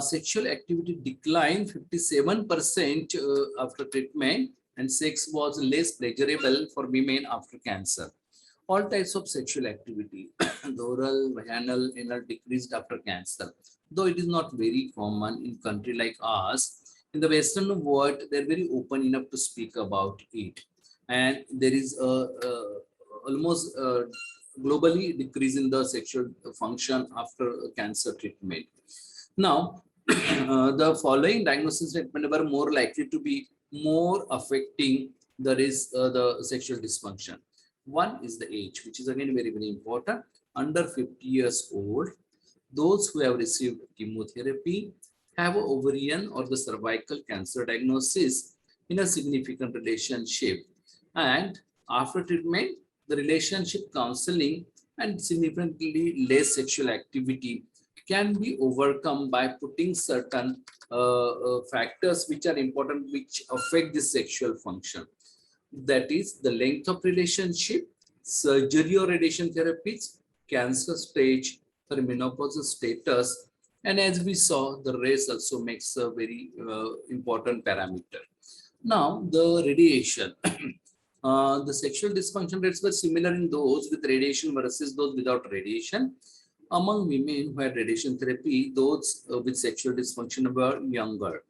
Sexual activity declined 57% after treatment, and sex was less pleasurable for women after cancer. All types of sexual activity, the oral, vaginal, anal, decreased after cancer. Though it is not very common in country like ours, in the Western world, they're very open enough to speak about it. And there is almost globally decrease in the sexual function after cancer treatment. Now, the following diagnosis treatment were more likely to be more affecting the sexual dysfunction. One is the age, which is again very, very important. Under 50 years old, those who have received chemotherapy have an ovarian or the cervical cancer diagnosis in a significant relationship. And after treatment, the relationship counseling and significantly less sexual activity can be overcome by putting certain factors which are important, which affect the sexual function. That is the length of relationship, surgery or radiation therapies, cancer stage, perimenopausal status, and as we saw, the race also makes a very important parameter. Now, the radiation. The sexual dysfunction rates were similar in those with radiation versus those without radiation. Among women who had radiation therapy, those with sexual dysfunction were younger.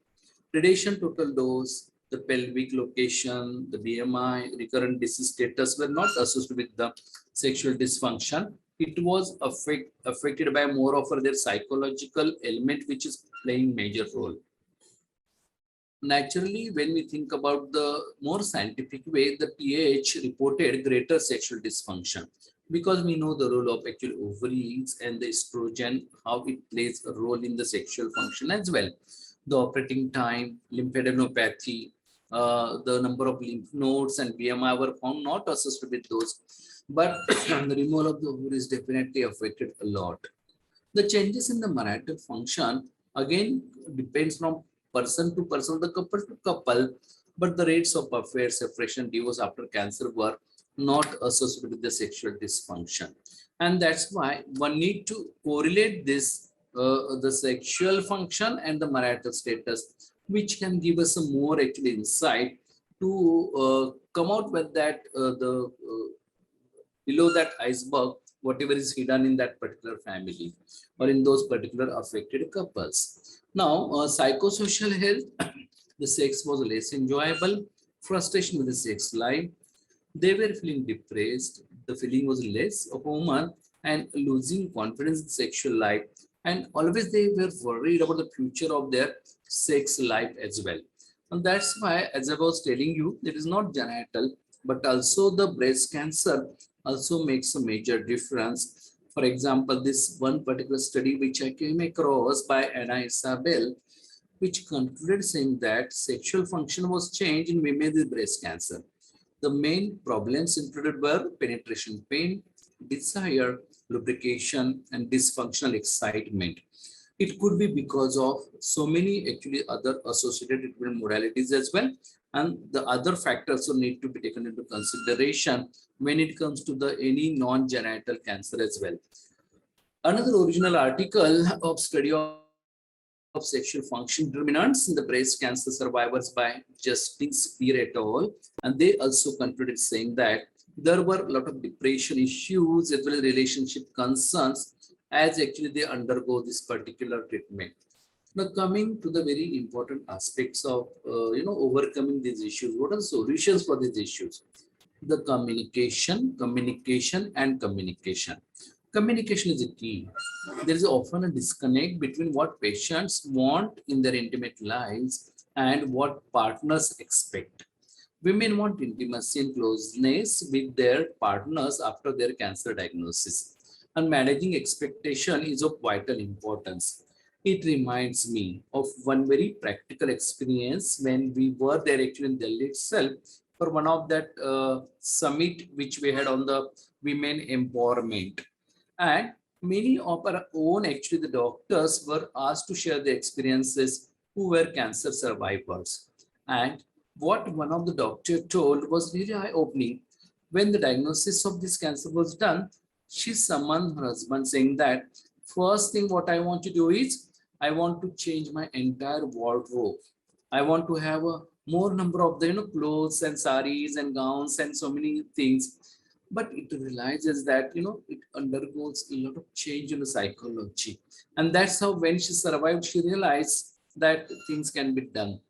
Radiation total dose, the pelvic location, the BMI, recurrent disease status were not associated with the sexual dysfunction. It was affected by more of their psychological element, which is playing major role. Naturally, when we think about the more scientific way, the PH reported greater sexual dysfunction because we know the role of actual ovaries and the estrogen, how it plays a role in the sexual function as well. The operating time, lymphadenopathy, the number of lymph nodes and BMI were found not associated with those, but the removal of the ovaries definitely affected a lot. The changes in the marital function again depends from person to person, the couple to couple, but the rates of affair, separation, divorce after cancer were not associated with the sexual dysfunction. And that's why one need to correlate this, the sexual function and the marital status, which can give us a more actual insight to come out with that, below that iceberg, whatever is hidden in that particular family or in those particular affected couples. Now, psychosocial health, the sex was less enjoyable, frustration with the sex life. They were feeling depressed, the feeling was less of woman and losing confidence in sexual life. And always they were worried about the future of their sex life as well. And that's why, as I was telling you, it is not genital, but also the breast cancer also makes a major difference. For example, this one particular study which I came across by Anna Isabel, which concluded saying that sexual function was changed in women with breast cancer. The main problems included were penetration pain, desire, lubrication, and dysfunctional excitement. It could be because of so many actually other associated treatment modalities as well. And the other factors will need to be taken into consideration when it comes to the any non-genital cancer as well. Another original article of study of sexual function determinants in the breast cancer survivors by Justin Spear et al. And they also concluded saying that there were a lot of depression issues as well as relationship concerns as actually they undergo this particular treatment. Now, coming to the very important aspects of overcoming these issues, what are the solutions for these issues? The communication. Communication is a key. There is often a disconnect between what patients want in their intimate lives and what partners expect. Women want intimacy and closeness with their partners after their cancer diagnosis, and managing expectation is of vital importance. It reminds me of one very practical experience when we were there actually in Delhi itself for one of that summit which we had on the women empowerment. And many of our own actually the doctors were asked to share their experiences who were cancer survivors. And what one of the doctors told was really eye-opening. When the diagnosis of this cancer was done, she summoned her husband saying that first thing what I want to do is I want to change my entire wardrobe. I want to have a more number of the clothes and saris and gowns and so many things. But it realizes that it undergoes a lot of change in the psychology. And that's how when she survived, she realized that things can be done.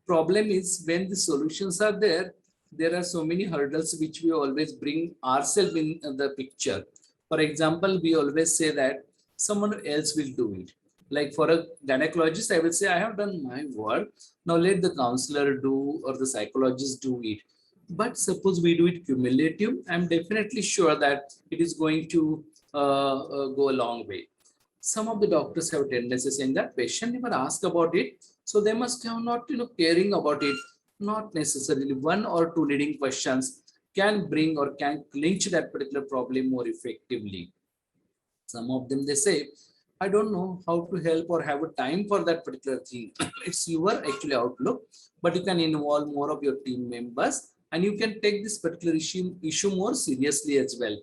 Problem is when the solutions are there, there are so many hurdles which we always bring ourselves in the picture. For example, we always say that someone else will do it. Like for a gynecologist, I will say, I have done my work. Now let the counselor do or the psychologist do it. But suppose we do it cumulative, I'm definitely sure that it is going to go a long way. Some of the doctors have tendency saying that patient never asked about it, so they must have not caring about it. Not necessarily. One or two leading questions can bring or can clinch that particular problem more effectively. Some of them they say I don't know how to help or have a time for that particular thing. It's your actually outlook, but you can involve more of your team members and you can take this particular issue more seriously as well.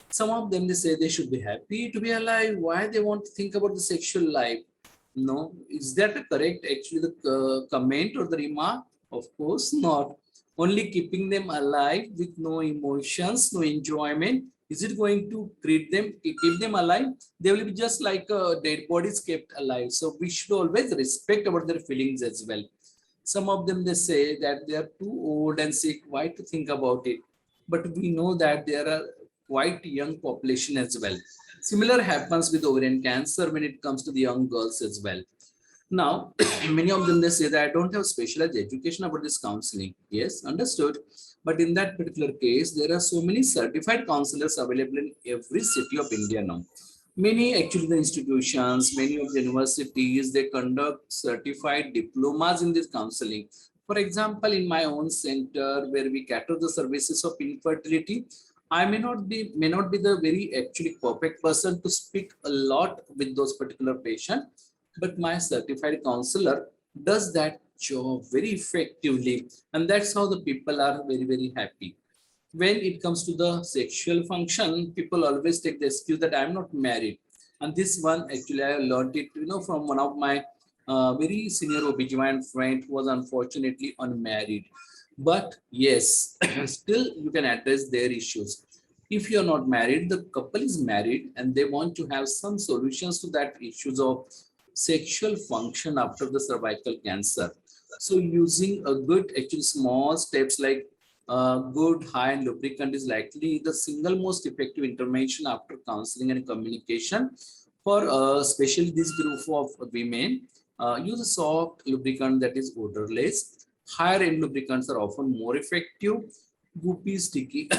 Some of them, they say they should be happy to be alive. Why they want to think about the sexual life? No, is that a correct actually the comment or the remark? Of course not. Only keeping them alive with no emotions, no enjoyment. Is it going to keep them alive? They will be just like dead bodies kept alive. So we should always respect about their feelings as well. Some of them, they say that they are too old and sick. Why to think about it? But we know that there are quite young population as well. Similar happens with ovarian cancer when it comes to the young girls as well. Now, many of them, they say that I don't have specialized education about this counseling. Yes, understood. But in that particular case, there are so many certified counselors available in every city of India now. Many actually the institutions, many of the universities, they conduct certified diplomas in this counseling. For example, in my own center where we cater the services of infertility, I may not be the very actually perfect person to speak a lot with those particular patients, but my certified counselor does that job very effectively, and that's how the people are very, very happy. When it comes to the sexual function, people always take the excuse that I'm not married. And this one, actually, I learned it, from one of my very senior OBGYN friend who was unfortunately unmarried. But yes, still you can address their issues. If you're not married, the couple is married and they want to have some solutions to that issues of sexual function after the cervical cancer. So using a good, actually small steps like good high and lubricant is likely the single most effective intervention after counseling and communication for especially this group of women. Use a soft lubricant that is odorless. Higher end lubricants are often more effective. Goopy, sticky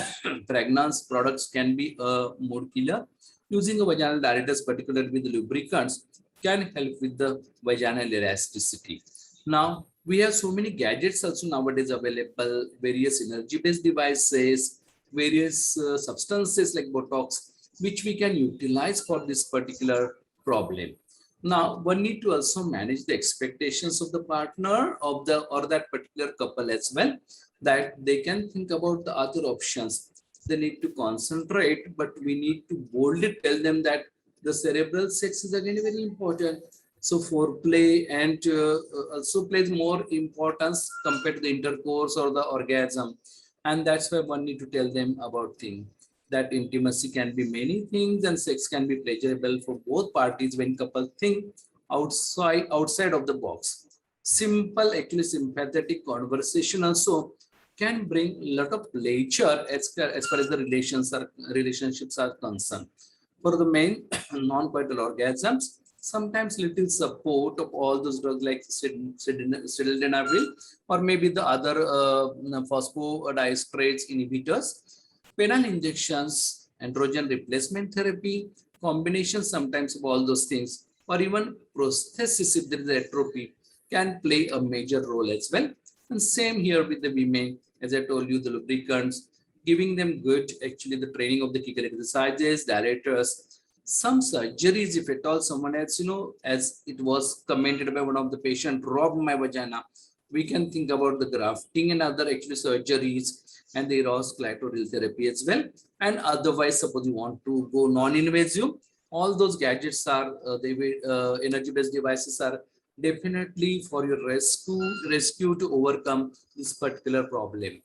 fragrance products can be a mood killer. Using a vaginal dilatus, particularly with lubricants, can help with the vaginal elasticity. Now, we have so many gadgets also nowadays available, various energy-based devices, various substances like Botox, which we can utilize for this particular problem. Now, one need to also manage the expectations of the partner of the or that particular couple as well, that they can think about the other options. They need to concentrate, but we need to boldly tell them that the cerebral sex is again very important. So foreplay and also plays more importance compared to the intercourse or the orgasm. And that's why one need to tell them about things. That intimacy can be many things and sex can be pleasurable for both parties when couple think outside of the box. Simple, actually sympathetic conversation also can bring a lot of pleasure as far as the relationships are concerned. For the men, non-coital orgasms, sometimes little support of all those drugs like sildenafil or maybe the other phosphodiesterase inhibitors, penile injections, androgen replacement therapy, combination sometimes of all those things, or even prosthesis if there is atrophy can play a major role as well. And same here with the women, as I told you, the lubricants, giving them good, actually the training of the Kegel exercises, dilators, some surgeries, if at all someone else, as it was commented by one of the patient, robbed my vagina, we can think about the grafting and other actually surgeries and the Eros clitoral therapy as well. And otherwise, suppose you want to go non-invasive, all those gadgets are, energy-based devices are definitely for your rescue to overcome this particular problem.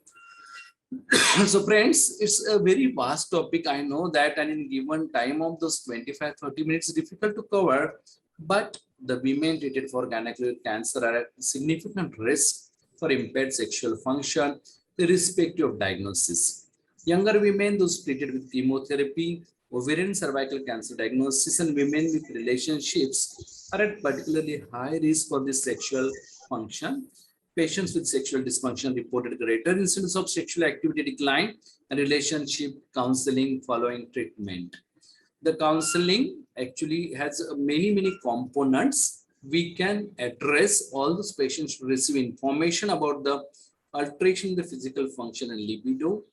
So friends, it's a very vast topic. I know that, and in given time of those 25-30 minutes, it's difficult to cover, but the women treated for gynecological cancer are at significant risk for impaired sexual function, irrespective of diagnosis. Younger women, those treated with chemotherapy, ovarian cervical cancer diagnosis, and women with relationships are at particularly high risk for this sexual function. Patients with sexual dysfunction reported greater incidence of sexual activity decline and relationship counseling following treatment. The counseling actually has many components. We can address all those patients to receive information about the alteration in the physical function and libido,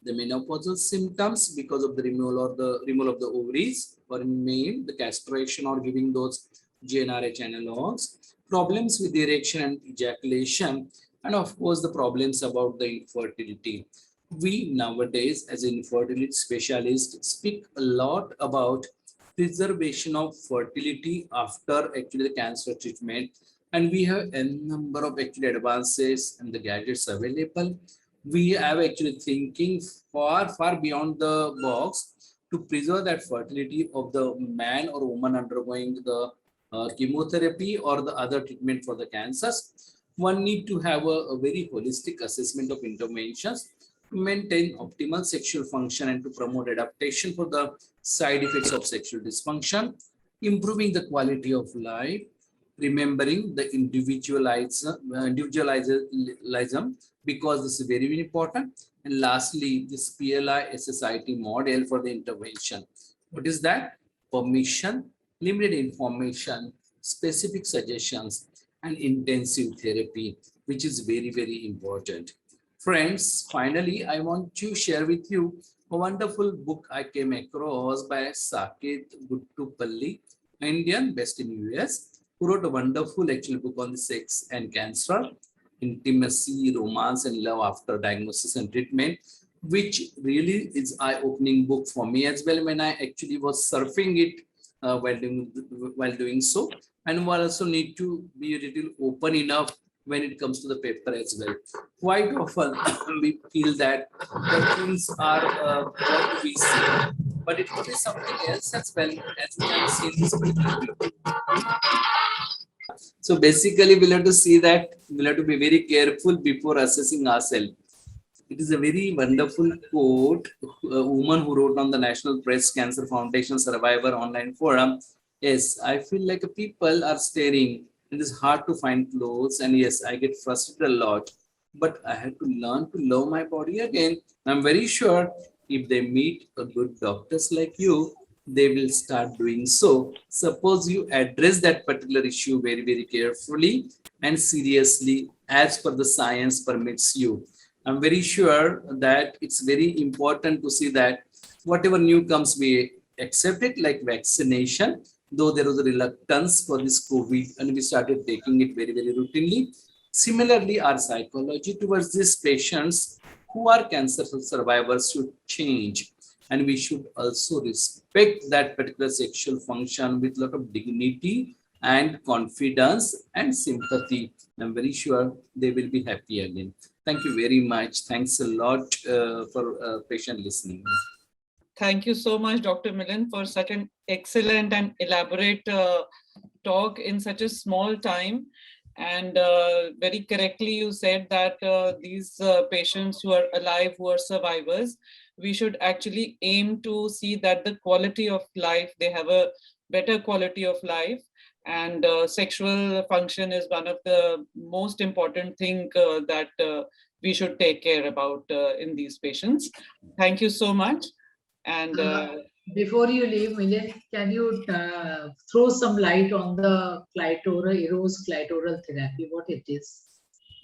the menopausal symptoms because of the removal of the ovaries, or in male, the castration or giving those GnRH analogs, problems with erection and ejaculation, and of course the problems about the infertility. We nowadays, as infertility specialists, speak a lot about preservation of fertility after actually the cancer treatment, and we have a number of actually advances and the gadgets available. We have actually thinking far beyond the box to preserve that fertility of the man or woman undergoing the chemotherapy or the other treatment for the cancers. One need to have a very holistic assessment of interventions to maintain optimal sexual function and to promote adaptation for the side effects of sexual dysfunction, improving the quality of life, remembering the individualism, because this is very, very important. And lastly, this PLI SSIT model for the intervention. What is that? Permission, limited information, specific suggestions, and intensive therapy, which is very, very important. Friends, finally, I want to share with you a wonderful book I came across by Saket Guttupalli, Indian based in US, who wrote a wonderful actual book on the sex and cancer, intimacy, romance, and love after diagnosis and treatment, which really is eye-opening book for me as well when I actually was surfing it while doing so. And we also need to be a little open enough when it comes to the paper as well. Quite often we feel that the things are what we see, but it could be something else as well, as we can see in this particular video. So basically we'll have to see that we'll have to be very careful before assessing ourselves. It is a very wonderful quote, a woman who wrote on the National Breast Cancer Foundation Survivor Online Forum. Yes, I feel like people are staring. It is hard to find clothes, and yes, I get frustrated a lot, but I had to learn to love my body again. I'm very sure if they meet a good doctors like you, they will start doing so. Suppose you address that particular issue very, very carefully and seriously as per the science permits you. I'm very sure that it's very important to see that whatever new comes, we accept it, like vaccination, though there was a reluctance for this COVID and we started taking it very, very routinely. Similarly, our psychology towards these patients who are cancer survivors should change. And we should also respect that particular sexual function with a lot of dignity and confidence and sympathy. I'm very sure they will be happy again. Thank you very much. Thanks a lot for patient listening. Thank you so much, Dr. Milind, for such an excellent and elaborate talk in such a small time. And very correctly, you said that these patients who are alive, who are survivors, we should actually aim to see that the quality of life, they have a better quality of life. And sexual function is one of the most important thing that we should take care about in these patients. Thank you so much. And before you leave, Milind, can you throw some light on the Eros clitoral therapy, what it is?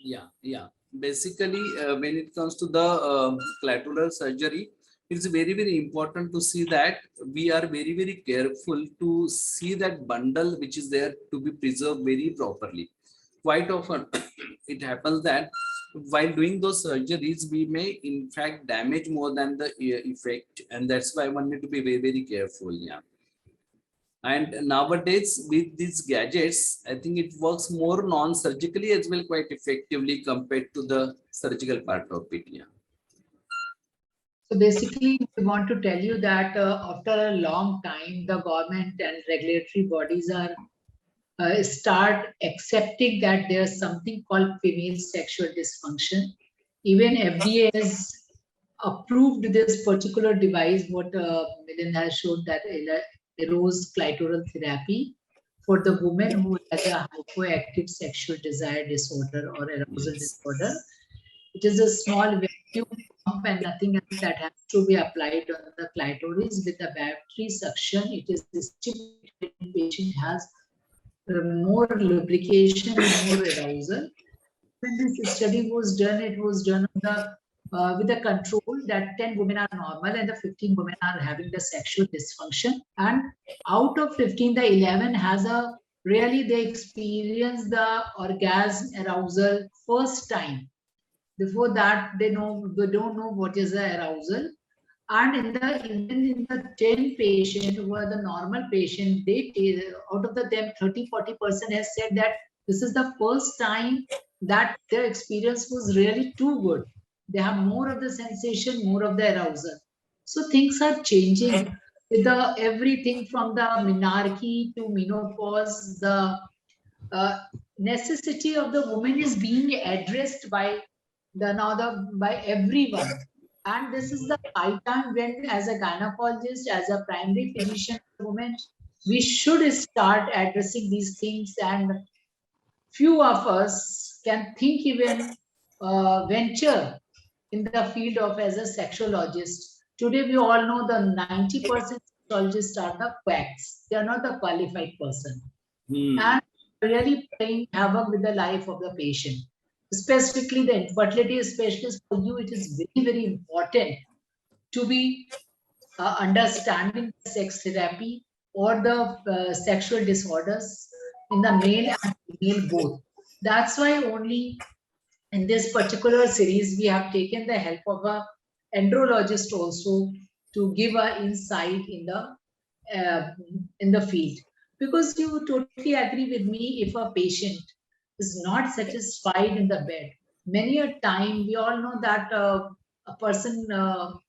Yeah. Basically, when it comes to the clitoral surgery, it's very, very important to see that we are very, very careful to see that bundle which is there to be preserved very properly. Quite often, it happens that while doing those surgeries, we may in fact damage more than the effect, and that's why one need to be very, very careful. Yeah. And nowadays with these gadgets, I think it works more non-surgically as well, quite effectively compared to the surgical part of it. Yeah. So basically, we want to tell you that after a long time, the government and regulatory bodies are start accepting that there's something called female sexual dysfunction. Even FDA has approved this particular device, what Milind has shown, that Eros clitoral therapy for the woman who has a hypoactive sexual desire disorder or arousal disorder. It is a small vacuum pump and nothing else that has to be applied on the clitoris with a battery suction. It is distributed when the patient has more lubrication and more arousal. When this study was done, it was done on the with a control that 10 women are normal and the 15 women are having the sexual dysfunction. And out of 15, the 11 has a really they experience the orgasm arousal first time. Before that, they don't know what is the arousal. And even in the 10 patient who are the normal patient, they out of them 30-40% has said that this is the first time that their experience was really too good. They have more of the sensation, more of the arousal. So things are changing with the everything from the menarche to menopause. The necessity of the woman is being addressed by by everyone. And this is the high time when, as a gynecologist, as a primary physician, women, we should start addressing these things. And few of us can think even venture in the field of as a sexologist. Today, we all know the 90% sexologists are the quacks. They are not the qualified person. And really playing havoc with the life of the patient. Specifically, the infertility specialist, for you, it is very, very important to be understanding sex therapy or the sexual disorders in the male and female both. That's why only in this particular series, we have taken the help of a andrologist also to give an insight in the field. Because you totally agree with me, if a patient is not satisfied in the bed, many a time we all know that a person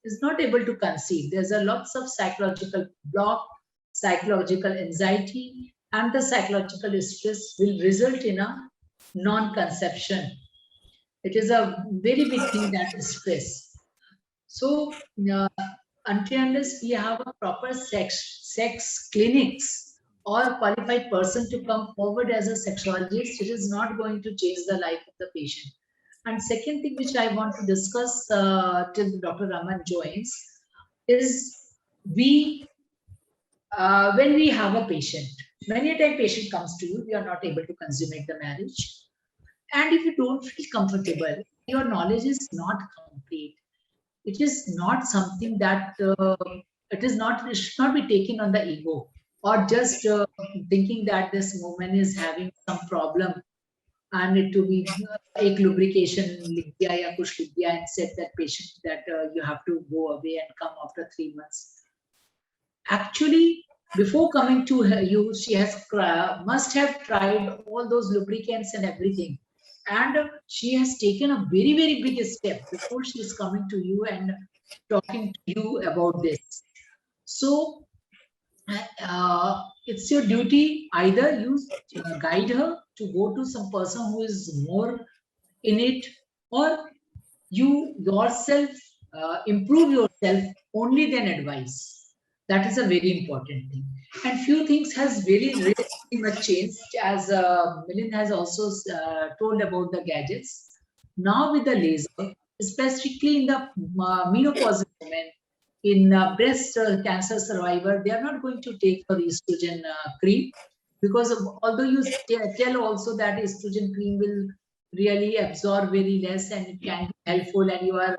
is not able to conceive. There's a lots of psychological block, psychological anxiety, and the psychological stress will result in a non-conception. It is a very big thing, that is stress. So until unless we have a proper sex clinics or qualified person to come forward as a sexologist, it is not going to change the life of the patient. And second thing which I want to discuss till Dr. Raman joins is when we have a patient, many a time patient comes to you, we are not able to consummate the marriage. And if you don't feel comfortable, your knowledge is not complete. It is not something that it should not be taken on the ego, or just thinking that this woman is having some problem and it to be एक lubrication लिख दिया या कुछ लिख दिया and said that patient that you have to go away and come after 3 months. Actually, before coming to you, she must have tried all those lubricants and everything. And she has taken a very, very big step before she is coming to you and talking to you about this. So it's your duty, either you guide her to go to some person who is more in it, or you yourself improve yourself, only then advise. That is a very important thing. And few things has really much changed, as Milind has also told about the gadgets. Now with the laser, specifically in the menopausal women, in breast cancer survivor, they are not going to take the estrogen cream, because although you tell also that estrogen cream will really absorb very less and it can be helpful, and you are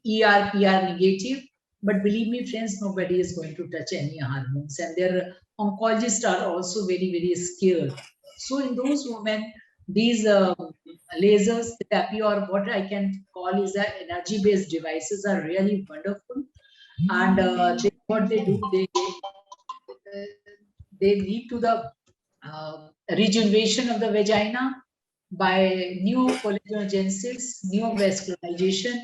ER/PR negative. But believe me, friends, nobody is going to touch any hormones, and their oncologists are also very, very scared. So in those women, these lasers therapy, or what I can call is the energy-based devices, are really wonderful. And what they do, they lead to the rejuvenation of the vagina by new collagenesis, new vascularization.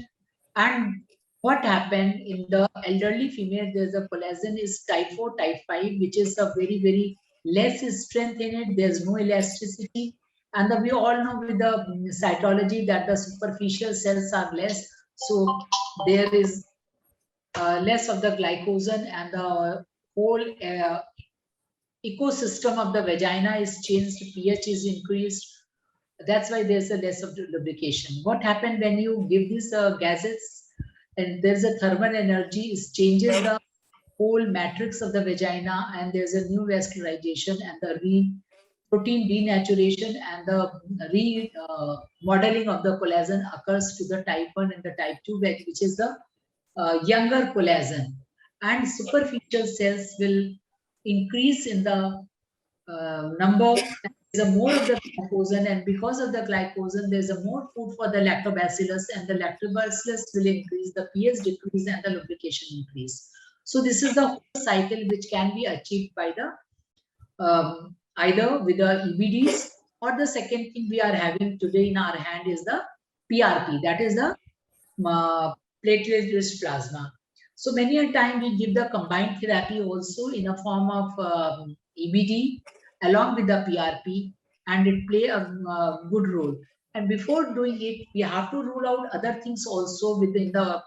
And what happened in the elderly female, there's a collagen is type 4, type 5, which is a very, very less strength in it. There's no elasticity. And we all know with the cytology that the superficial cells are less. So there is less of the glycogen, and the whole ecosystem of the vagina is changed, pH is increased. That's why there's a less of lubrication. What happened when you give these gadgets, and there's a thermal energy, it changes the whole matrix of the vagina, and there's a new vascularization and the protein denaturation and the remodeling of the collagen occurs to the type 1 and the type 2 batch, which is the younger collagen. And superficial cells will increase in the number. There's a more of the glycogen, and because of the glycogen, there's a more food for the lactobacillus, and the lactobacillus will increase, the pH decrease, and the lubrication increase. So this is the whole cycle which can be achieved by the either with the EBDs, or the second thing we are having today in our hand is the PRP, that is the platelet-rich plasma. So many a time we give the combined therapy also in a form of EBD along with the PRP, and it play a good role. And before doing it, we have to rule out other things also within the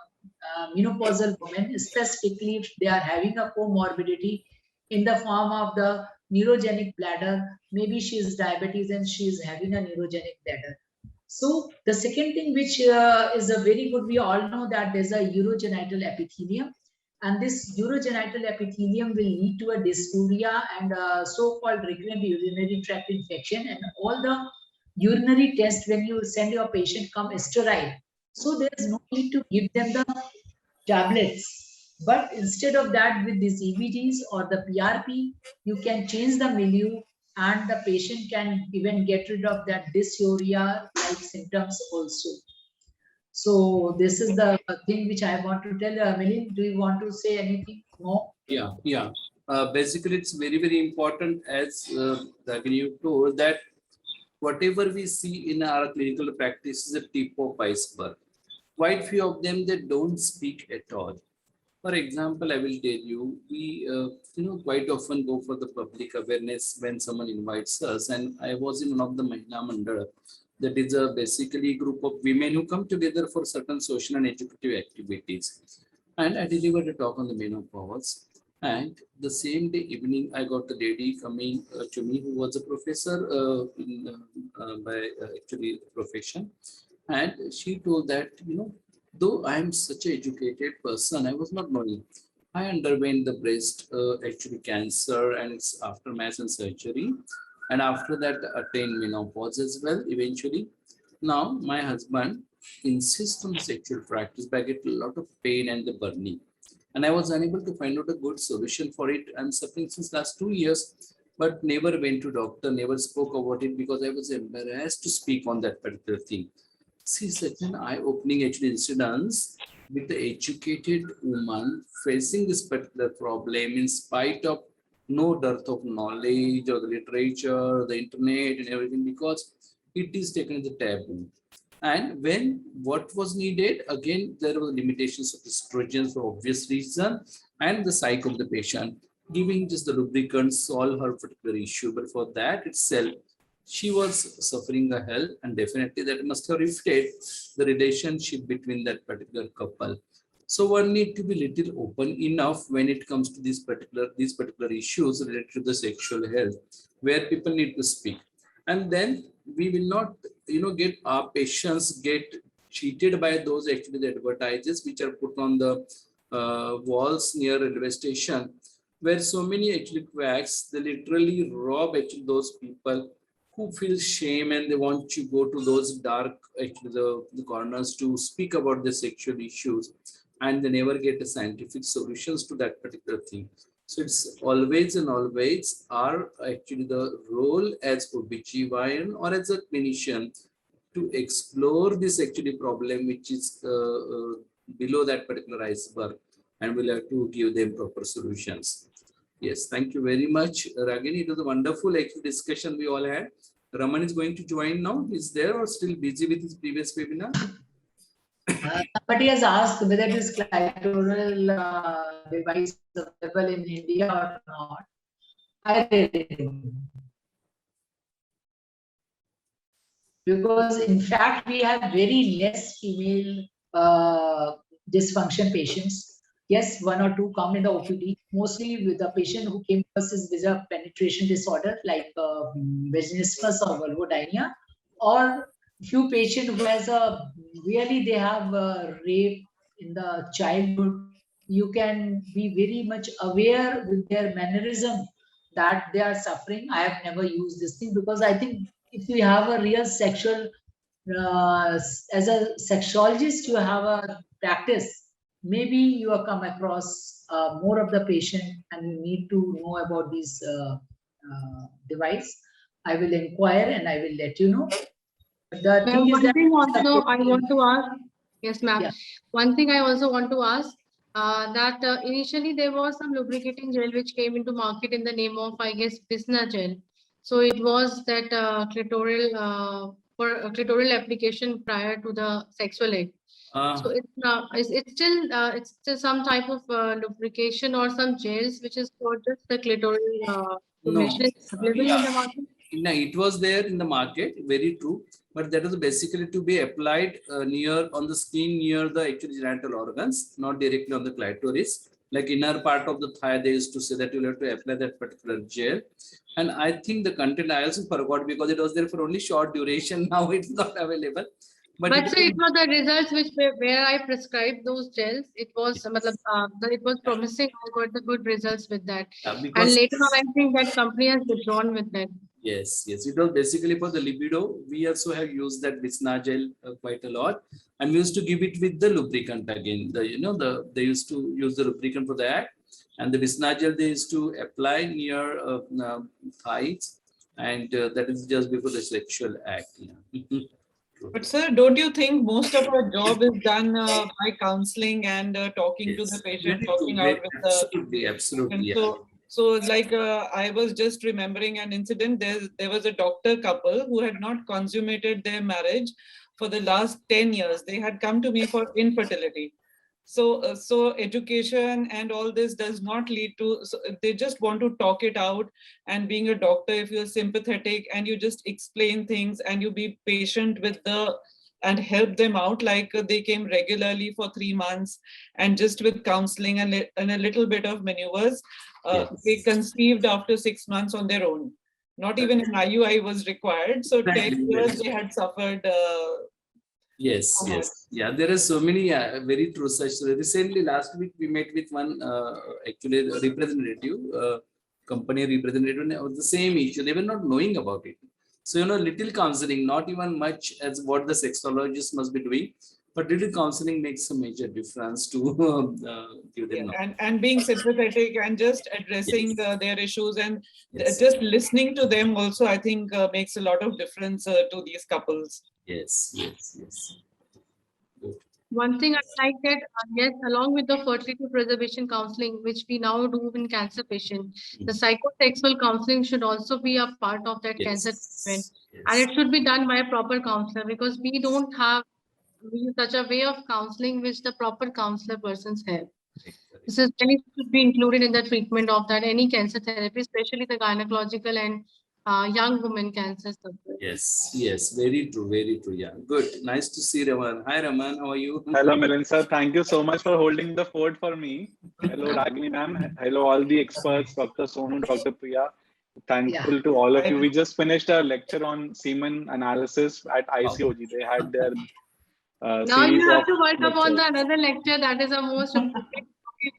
menopausal women, specifically if they are having a comorbidity in the form of the neurogenic bladder. Maybe she is diabetes and she is having a neurogenic bladder. So the second thing which is a very good, we all know that there's a urogenital epithelium, and this urogenital epithelium will lead to a dysuria and so-called recurrent urinary tract infection, and all the urinary tests when you send your patient come sterile. So there is no need to give them the tablets, but instead of that, with these EBDs or the PRP, you can change the milieu, and the patient can even get rid of that dysuria-like symptoms also. So this is the thing which I want to tell. Milind, do you want to say anything more? Yeah. Basically, it's very important, as you told, that whatever we see in our clinical practice is a tip of iceberg. Quite few of them, they don't speak at all. For example, I will tell you, we quite often go for the public awareness when someone invites us, and I was in one of the Mahila Mandal. That is basically a group of women who come together for certain social and educative activities. And I delivered a talk on the menopause. And the same day evening, I got a lady coming to me who was a professor by actually profession. And she told that, though I am such an educated person, I was not knowing. I underwent the breast actually cancer and its aftermath and surgery. And after that, attained menopause as well, eventually. Now, my husband insists on sexual practice, but I get a lot of pain and the burning. And I was unable to find out a good solution for it. I'm suffering since last 2 years, but never went to doctor, never spoke about it because I was embarrassed to speak on that particular thing. See, such an eye-opening actually incidents with the educated woman facing this particular problem in spite of no dearth of knowledge or the literature, the internet and everything, because it is taken as a taboo. And when what was needed, again, there were limitations of estrogen for obvious reason, and the psyche of the patient, giving just the lubricant solve her particular issue. But for that itself, she was suffering a hell, and definitely that must have rifted the relationship between that particular couple. So one need to be little open enough when it comes to these particular issues related to the sexual health, where people need to speak. And then we will not, get our patients get cheated by those actually the advertisements which are put on the walls near railway station, where so many actually quacks, they literally rob actually those people who feel shame and they want to go to those dark actually the corners to speak about the sexual issues, and they never get a scientific solutions to that particular thing. So it's always and always our actually the role as OBGYN or as a clinician to explore this actually problem which is below that particular iceberg, and we'll have to give them proper solutions. Yes, thank you very much, Ragini. It was a wonderful actually discussion we all had. Raman is going to join now. Is there or still busy with his previous webinar? Somebody has asked whether this clitoral device is available in India or not. I really don't know. Because in fact, we have very less female dysfunction patients. Yes, 1 or 2 come in the OPD, mostly with a patient who came to us with a penetration disorder like vaginismus or vulvodynia, or few patients who has really they have rape in the childhood. You can be very much aware with their mannerism that they are suffering. I have never used this thing because I think if you have a real sexual, as a sexologist, you have a practice. Maybe you have come across more of the patient and you need to know about these device. I will inquire and I will let you know. The Ma'am, thing is one that thing also I want to ask, yes, ma'am. Yeah. One thing I also want to ask, that initially there was some lubricating gel which came into market in the name of, I guess, Bisna gel. So it was that clitoral for clitoral application prior to the sexual act. So it's still some type of lubrication or some gels which is for just the clitoral No, stimulation is available in the market. no, it was there in the market, very true. But that was basically to be applied near on the skin near the actual genital organs, not directly on the clitoris. Like inner part of the thigh, they used to say that you have to apply that particular gel. And I think the content I also forgot because it was there for only short duration. Now it's not available. But But so it was the results which where I prescribed those gels. It was it was promising. I got the good results with that. And because later on, I think that company has withdrawn with that. yes, it was basically for the libido. We also have used that Bisna gel quite a lot, and we used to give it with the lubricant again. They used to use the lubricant for that, and the Bisna gel they used to apply near thighs, and that is just before the sexual act. Yeah. But sir, don't you think most of our job is done by counseling and talking to the Yes, patient, very talking true, out with the. absolutely, absolutely. And Yeah. so like I was just remembering an incident. There was a doctor couple who had not consummated their marriage for the last 10 years. They had come to me for infertility. So education and all this does not lead to. So they just want to talk it out. And being a doctor, if you're sympathetic and you just explain things and you be patient with and help them out, like they came regularly for 3 months and just with counseling and a little bit of maneuvers, they Yes. conceived after 6 months on their own. Not even an IUI was required. So 10 Exactly, years yes. they had suffered. Yes, yeah. There are so many very true such. Recently, last week we met with one actually representative, company representative, and it was the same issue. They were not knowing about it. So little counseling, not even much as what the sexologist must be doing, but little counseling makes a major difference to give them knowledge. And being sympathetic and just addressing Yes. their issues and Yes. just listening to them also, I think makes a lot of difference to these couples. Yes. Good. One thing I like that, yes, along with the fertility preservation counseling, which we now do in cancer patients, the psychosexual counseling should also be a part of that cancer treatment. And it should be done by a proper counselor because we don't have such a way of counseling which the proper counselor persons have. This is really should be included in the treatment of that any cancer therapy, especially the gynecological and young women cancer sufferers. Yes, very true, yeah. Good, nice to see Raman. Hi Raman, how are you? Hello, Milind sir. Thank you so much for holding the fort for me. Hello, Ragini ma'am. Hello, all the experts, Dr. Sonu, Dr. Priya. Thankful to all of you. We just finished our lecture on semen analysis at ICOG. They had their Now you series have of to work upon the lectures. another lecture that is a most important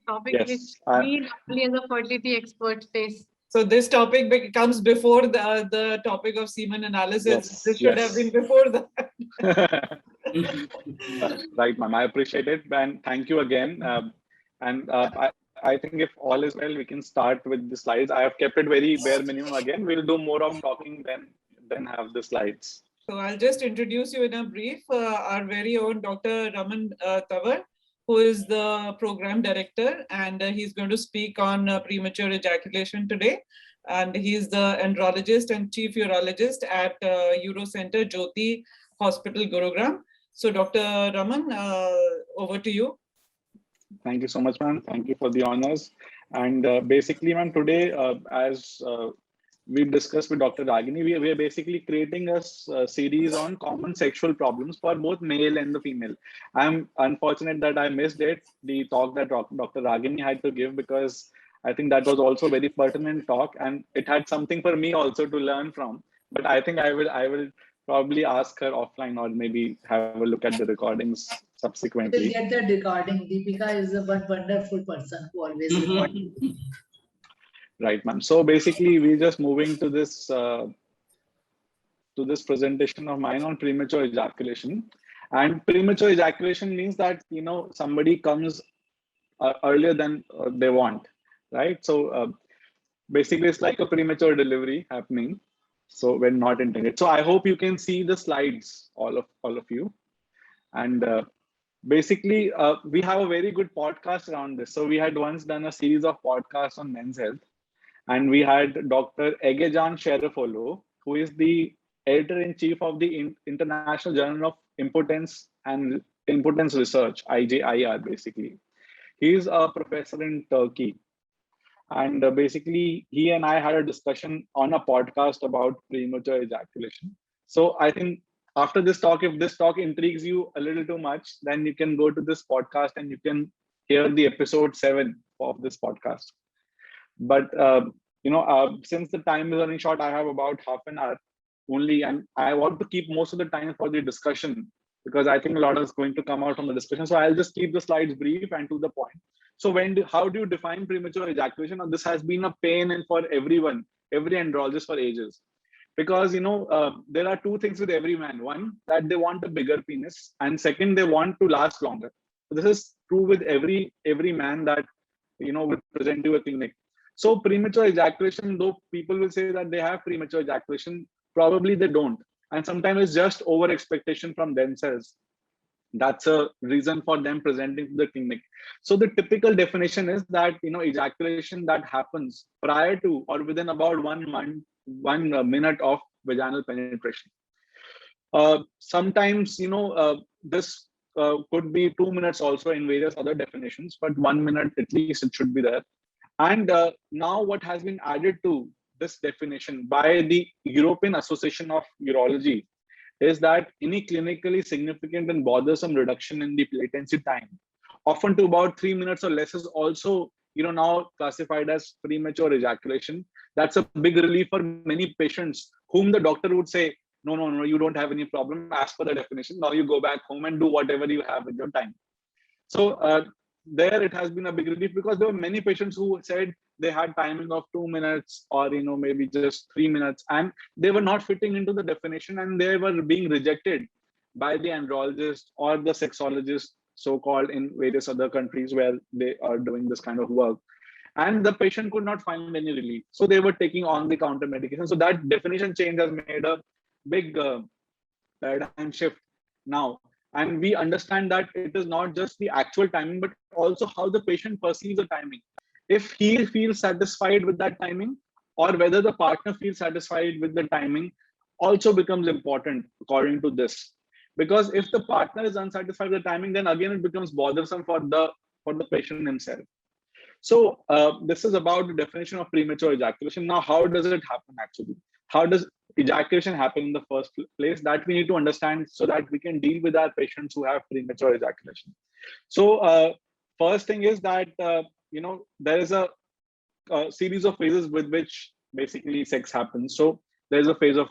topic Yes, which we normally as a fertility expert face. So this topic comes before the topic of semen analysis. Yes, This should have been before that. Right, ma'am. I appreciate it. And thank you again. I think if all is well, we can start with the slides. I have kept it very bare minimum again. We'll do more of talking than have the slides. So I'll just introduce you in a brief, our very own Dr. Raman Tawar, who is the program director, and he's going to speak on premature ejaculation today. And he's the andrologist and chief urologist at Eurocenter Jyoti Hospital, Gurugram. So Dr. Raman, over to you. Thank you so much, ma'am. Thank you for the honors. And basically, ma'am, today, as we discussed with Dr. Ragini, we are basically creating a series on common sexual problems for both male and the female. I'm unfortunate that I missed the talk that Dr. Ragini had to give, because I think that was also a very pertinent talk, and it had something for me also to learn from. But I think I will probably ask her offline, or maybe have a look at the recordings subsequently. We'll get the recording. Deepika is a wonderful person who always records. Right, ma'am. So basically, we're just moving to this presentation of mine on premature ejaculation. And premature ejaculation means that somebody comes earlier than they want, right? So basically, it's like a premature delivery happening. So when not intended. So I hope you can see the slides, all of you. And basically, we have a very good podcast around this. So we had once done a series of podcasts on men's health. And we had Dr. Egejan Sherefolo, who is the editor-in-chief of the International Journal of Impotence and Impotence Research, IJIR, basically. He is a professor in Turkey. And basically, he and I had a discussion on a podcast about premature ejaculation. So I think after this talk, if this talk intrigues you a little too much, then you can go to this podcast and you can hear the episode 7 of this podcast. But since the time is running short, I have about half an hour only, and I want to keep most of the time for the discussion because I think a lot is going to come out from the discussion. So I'll just keep the slides brief and to the point. So how do you define premature ejaculation? Now, this has been a pain and for everyone, every andrologist for ages, because there are two things with every man. One, that they want a bigger penis, and second, they want to last longer. So this is true with every man that will present to a clinic. So premature ejaculation, though people will say that they have premature ejaculation, probably they don't. And sometimes it's just over expectation from themselves. That's a reason for them presenting to the clinic. So the typical definition is that ejaculation that happens prior to or within about 1 minute of vaginal penetration. Sometimes this could be 2 minutes also in various other definitions, but 1 minute at least it should be there. And now what has been added to this definition by the European Association of Urology is that any clinically significant and bothersome reduction in the latency time, often to about 3 minutes or less, is also now classified as premature ejaculation. That's a big relief for many patients whom the doctor would say, no, you don't have any problem as per the definition. Now you go back home and do whatever you have with your time. So there it has been a big relief because there were many patients who said they had timing of 2 minutes or maybe just 3 minutes, and they were not fitting into the definition and they were being rejected by the andrologist or the sexologist, so-called, in various other countries where they are doing this kind of work. And the patient could not find any relief. So they were taking on-the-counter medication. So that definition change has made a big paradigm shift now. And we understand that it is not just the actual timing, but also how the patient perceives the timing. If he feels satisfied with that timing, or whether the partner feels satisfied with the timing, also becomes important according to this. Because if the partner is unsatisfied with the timing, then again it becomes bothersome for the patient himself. So this is about the definition of premature ejaculation. Now, how does it happen actually? How does ejaculation happen in the first place? That we need to understand so that we can deal with our patients who have premature ejaculation. So first thing is that there is a series of phases with which basically sex happens. So there's a phase of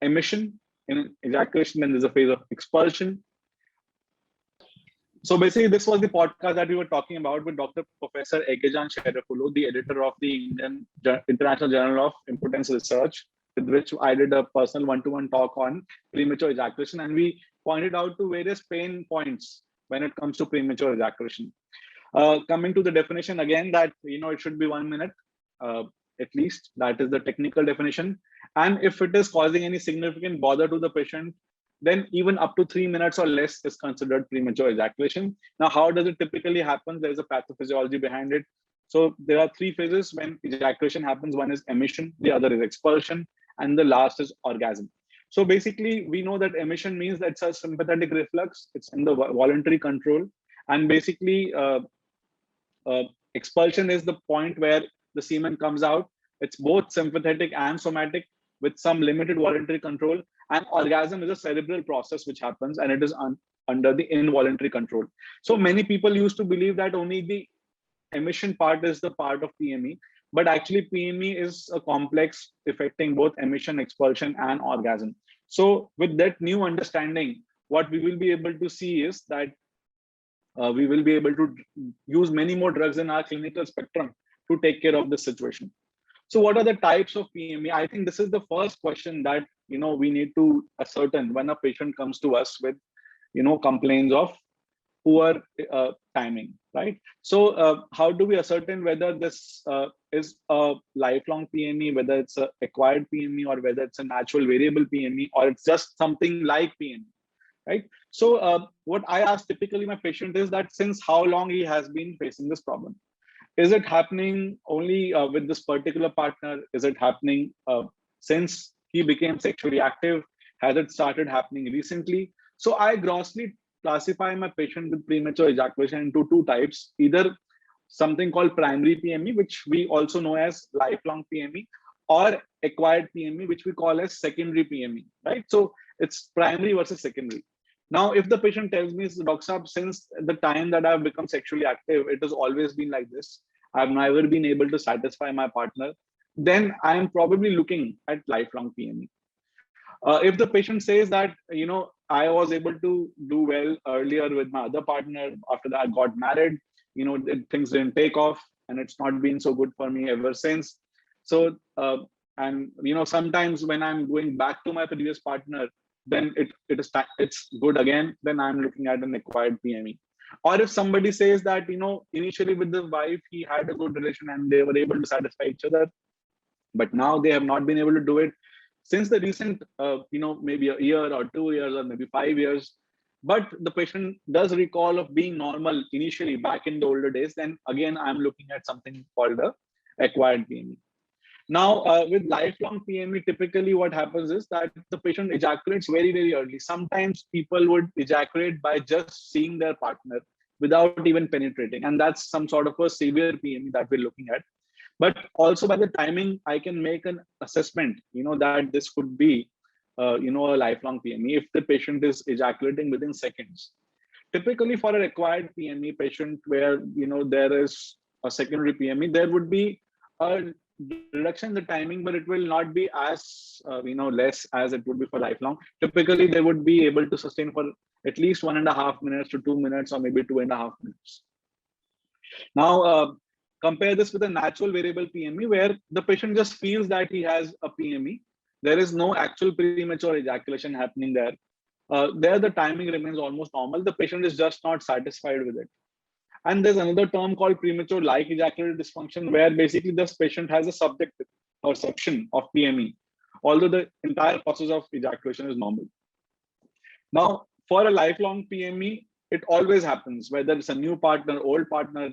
emission in ejaculation, and there's a phase of expulsion. So basically, this was the podcast that we were talking about with Dr. Professor Egejan Sherefolo, the editor of the International Journal of Impotence Research, with which I did a personal one-to-one talk on premature ejaculation, and we pointed out to various pain points when it comes to premature ejaculation. Coming to the definition again, that it should be 1 minute at least. That is the technical definition. And if it is causing any significant bother to the patient, then even up to 3 minutes or less is considered premature ejaculation. Now, how does it typically happen? There is a pathophysiology behind it. So there are 3 phases when ejaculation happens. One is emission, the other is expulsion, and the last is orgasm. So basically, we know that emission means that it's a sympathetic reflux. It's in the voluntary control. And basically, expulsion is the point where the semen comes out. It's both sympathetic and somatic with some limited voluntary control. And orgasm is a cerebral process which happens, and it is under the involuntary control. So many people used to believe that only the emission part is the part of PME, but actually PME is a complex affecting both emission, expulsion, and orgasm. So with that new understanding, what we will be able to see is that we will be able to use many more drugs in our clinical spectrum to take care of this situation. So what are the types of PME? I think this is the first question that, we need to ascertain when a patient comes to us with, complaints of poor timing, right? So how do we ascertain whether this is a lifelong PME, whether it's a acquired PME, or whether it's a natural variable PME, or it's just something like PME, right? So what I ask typically my patient is that since how long he has been facing this problem. Is it happening only with this particular partner? Is it happening since he became sexually active? Has it started happening recently? So I grossly classify my patient with premature ejaculation into two types, either something called primary PME, which we also know as lifelong PME, or acquired PME, which we call as secondary PME, right? So it's primary versus secondary. Now, if the patient tells me, Dr. Saab, since the time that I've become sexually active, it has always been like this, I've never been able to satisfy my partner, then I am probably looking at lifelong PME. If the patient says that, I was able to do well earlier with my other partner, after that I got married, things didn't take off, and it's not been so good for me ever since. So, and sometimes when I'm going back to my previous partner, then it's good again, then I'm looking at an acquired PME. Or if somebody says that, initially with the wife, he had a good relation and they were able to satisfy each other, but now they have not been able to do it since the recent, maybe a year or 2 years or maybe 5 years, but the patient does recall of being normal initially back in the older days, then again, I'm looking at something called the acquired PME. Now, with lifelong PME, typically what happens is that the patient ejaculates very, very early. Sometimes people would ejaculate by just seeing their partner without even penetrating. And that's some sort of a severe PME that we're looking at. But also by the timing, I can make an assessment, that this could be, a lifelong PME if the patient is ejaculating within seconds. Typically for an acquired PME patient where, there is a secondary PME, there would be a reduction in the timing, but it will not be as, less as it would be for lifelong. Typically, they would be able to sustain for at least 1.5 minutes to 2 minutes, or maybe 2.5 minutes. Now, compare this with a natural variable PME where the patient just feels that he has a PME. There is no actual premature ejaculation happening there. There, the timing remains almost normal. The patient is just not satisfied with it. And there's another term called premature like ejaculatory dysfunction, where basically this patient has a subjective perception of PME, although the entire process of ejaculation is normal. Now, for a lifelong PME, it always happens, whether it's a new partner, old partner,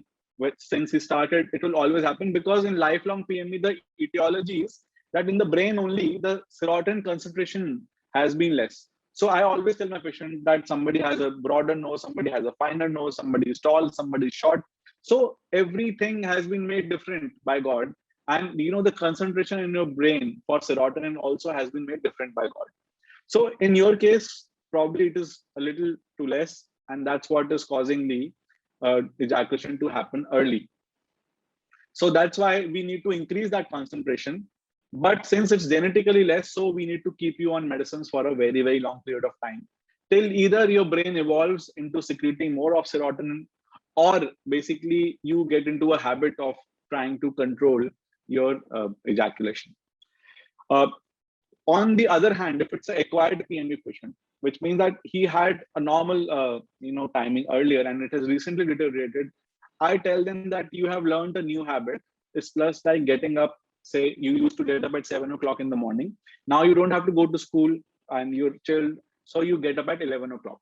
since he started, it will always happen, because in lifelong PME, the etiology is that in the brain only, the serotonin concentration has been less. So I always tell my patient that somebody has a broader nose, somebody has a finer nose, somebody is tall, somebody is short. So everything has been made different by God. And the concentration in your brain for serotonin also has been made different by God. So in your case, probably it is a little too less, and that's what is causing the ejaculation to happen early. So that's why we need to increase that concentration. But since it's genetically less, so we need to keep you on medicines for a very, very long period of time, till either your brain evolves into secreting more of serotonin, or basically you get into a habit of trying to control your ejaculation. On the other hand, if it's an acquired PME patient, which means that he had a normal timing earlier and it has recently deteriorated, I tell them that you have learned a new habit. It's just like getting up. Say you used to get up at 7 o'clock in the morning. Now you don't have to go to school and you're chilled, so you get up at 11 o'clock.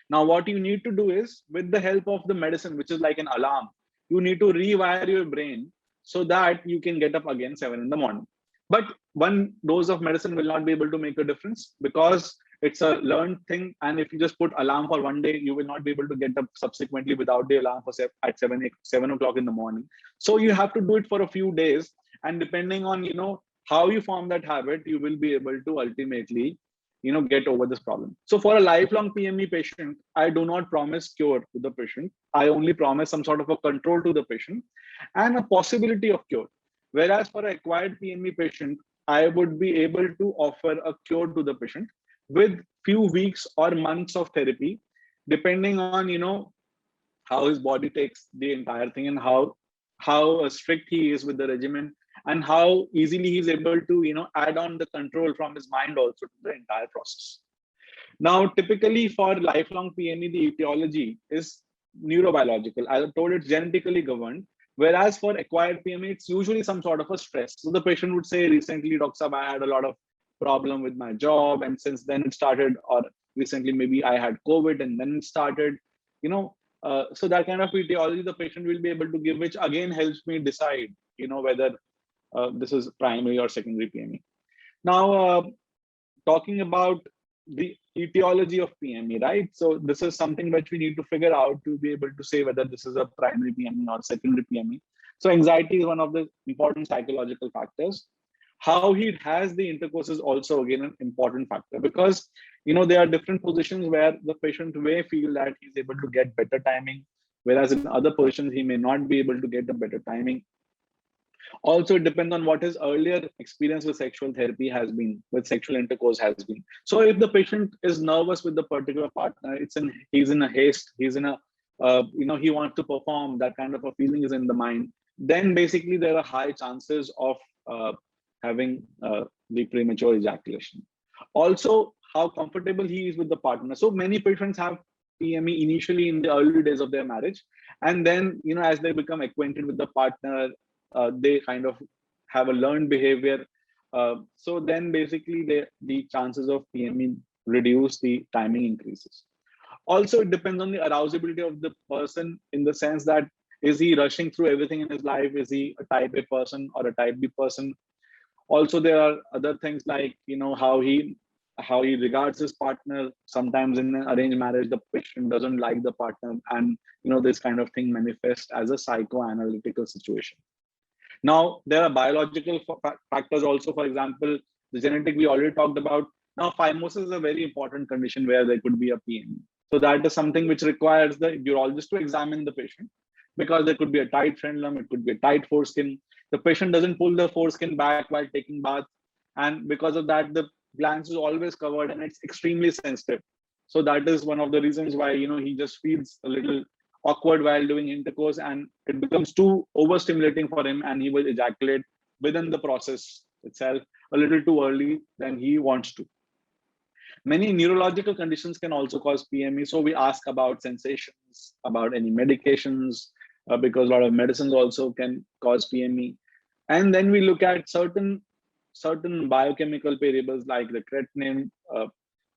Now what you need to do is, with the help of the medicine, which is like an alarm, you need to rewire your brain so that you can get up again 7 in the morning. But one dose of medicine will not be able to make a difference, because it's a learned thing. And if you just put alarm for one day, you will not be able to get up subsequently without the alarm at 7 o'clock in the morning. So you have to do it for a few days. And depending on, how you form that habit, you will be able to ultimately, get over this problem. So for a lifelong PME patient, I do not promise cure to the patient. I only promise some sort of a control to the patient and a possibility of cure. Whereas for an acquired PME patient, I would be able to offer a cure to the patient with few weeks or months of therapy, depending on, how his body takes the entire thing and how strict he is with the regimen, and how easily he's able to, add on the control from his mind also to the entire process. Now, typically for lifelong PME, the etiology is neurobiological. As I told, it's genetically governed. Whereas for acquired PME, it's usually some sort of a stress. So the patient would say, recently, Dr. Saab, I had a lot of problem with my job, and since then it started, or recently maybe I had COVID and then it started, so that kind of etiology the patient will be able to give, which again helps me decide, whether this is primary or secondary PME. Now, talking about the etiology of PME, right? So this is something which we need to figure out to be able to say whether this is a primary PME or secondary PME. So anxiety is one of the important psychological factors. How he has the intercourse is also again an important factor, because there are different positions where the patient may feel that he's able to get better timing, whereas in other positions he may not be able to get a better timing. Also, it depends on what his earlier experience with sexual therapy has been, with sexual intercourse has been. So if the patient is nervous with the particular partner, he's in a haste, he's in a, he wants to perform, that kind of a feeling is in the mind, then basically there are high chances of having the premature ejaculation. Also, how comfortable he is with the partner. So many patients have PME initially in the early days of their marriage, and then as they become acquainted with the partner, they kind of have a learned behavior. So then basically the chances of PME reduce, the timing increases. Also, it depends on the arousability of the person, in the sense that, is he rushing through everything in his life? Is he a type A person or a type B person? Also, there are other things like, how he regards his partner. Sometimes in an arranged marriage, the patient doesn't like the partner, and this kind of thing manifests as a psychoanalytical situation. Now, there are biological factors also. For example, the genetic we already talked about. Now, phimosis is a very important condition where there could be a PME. So that is something which requires the urologist to examine the patient, because there could be a tight frenulum, it could be a tight foreskin. The patient doesn't pull the foreskin back while taking bath, and because of that, the glans is always covered and it's extremely sensitive. So that is one of the reasons why he just feels a little awkward while doing intercourse, and it becomes too overstimulating for him, and he will ejaculate within the process itself a little too early than he wants to. Many neurological conditions can also cause PME. So we ask about sensations, about any medications, because a lot of medicines also can cause PME. And then we look at certain biochemical variables like the creatinine.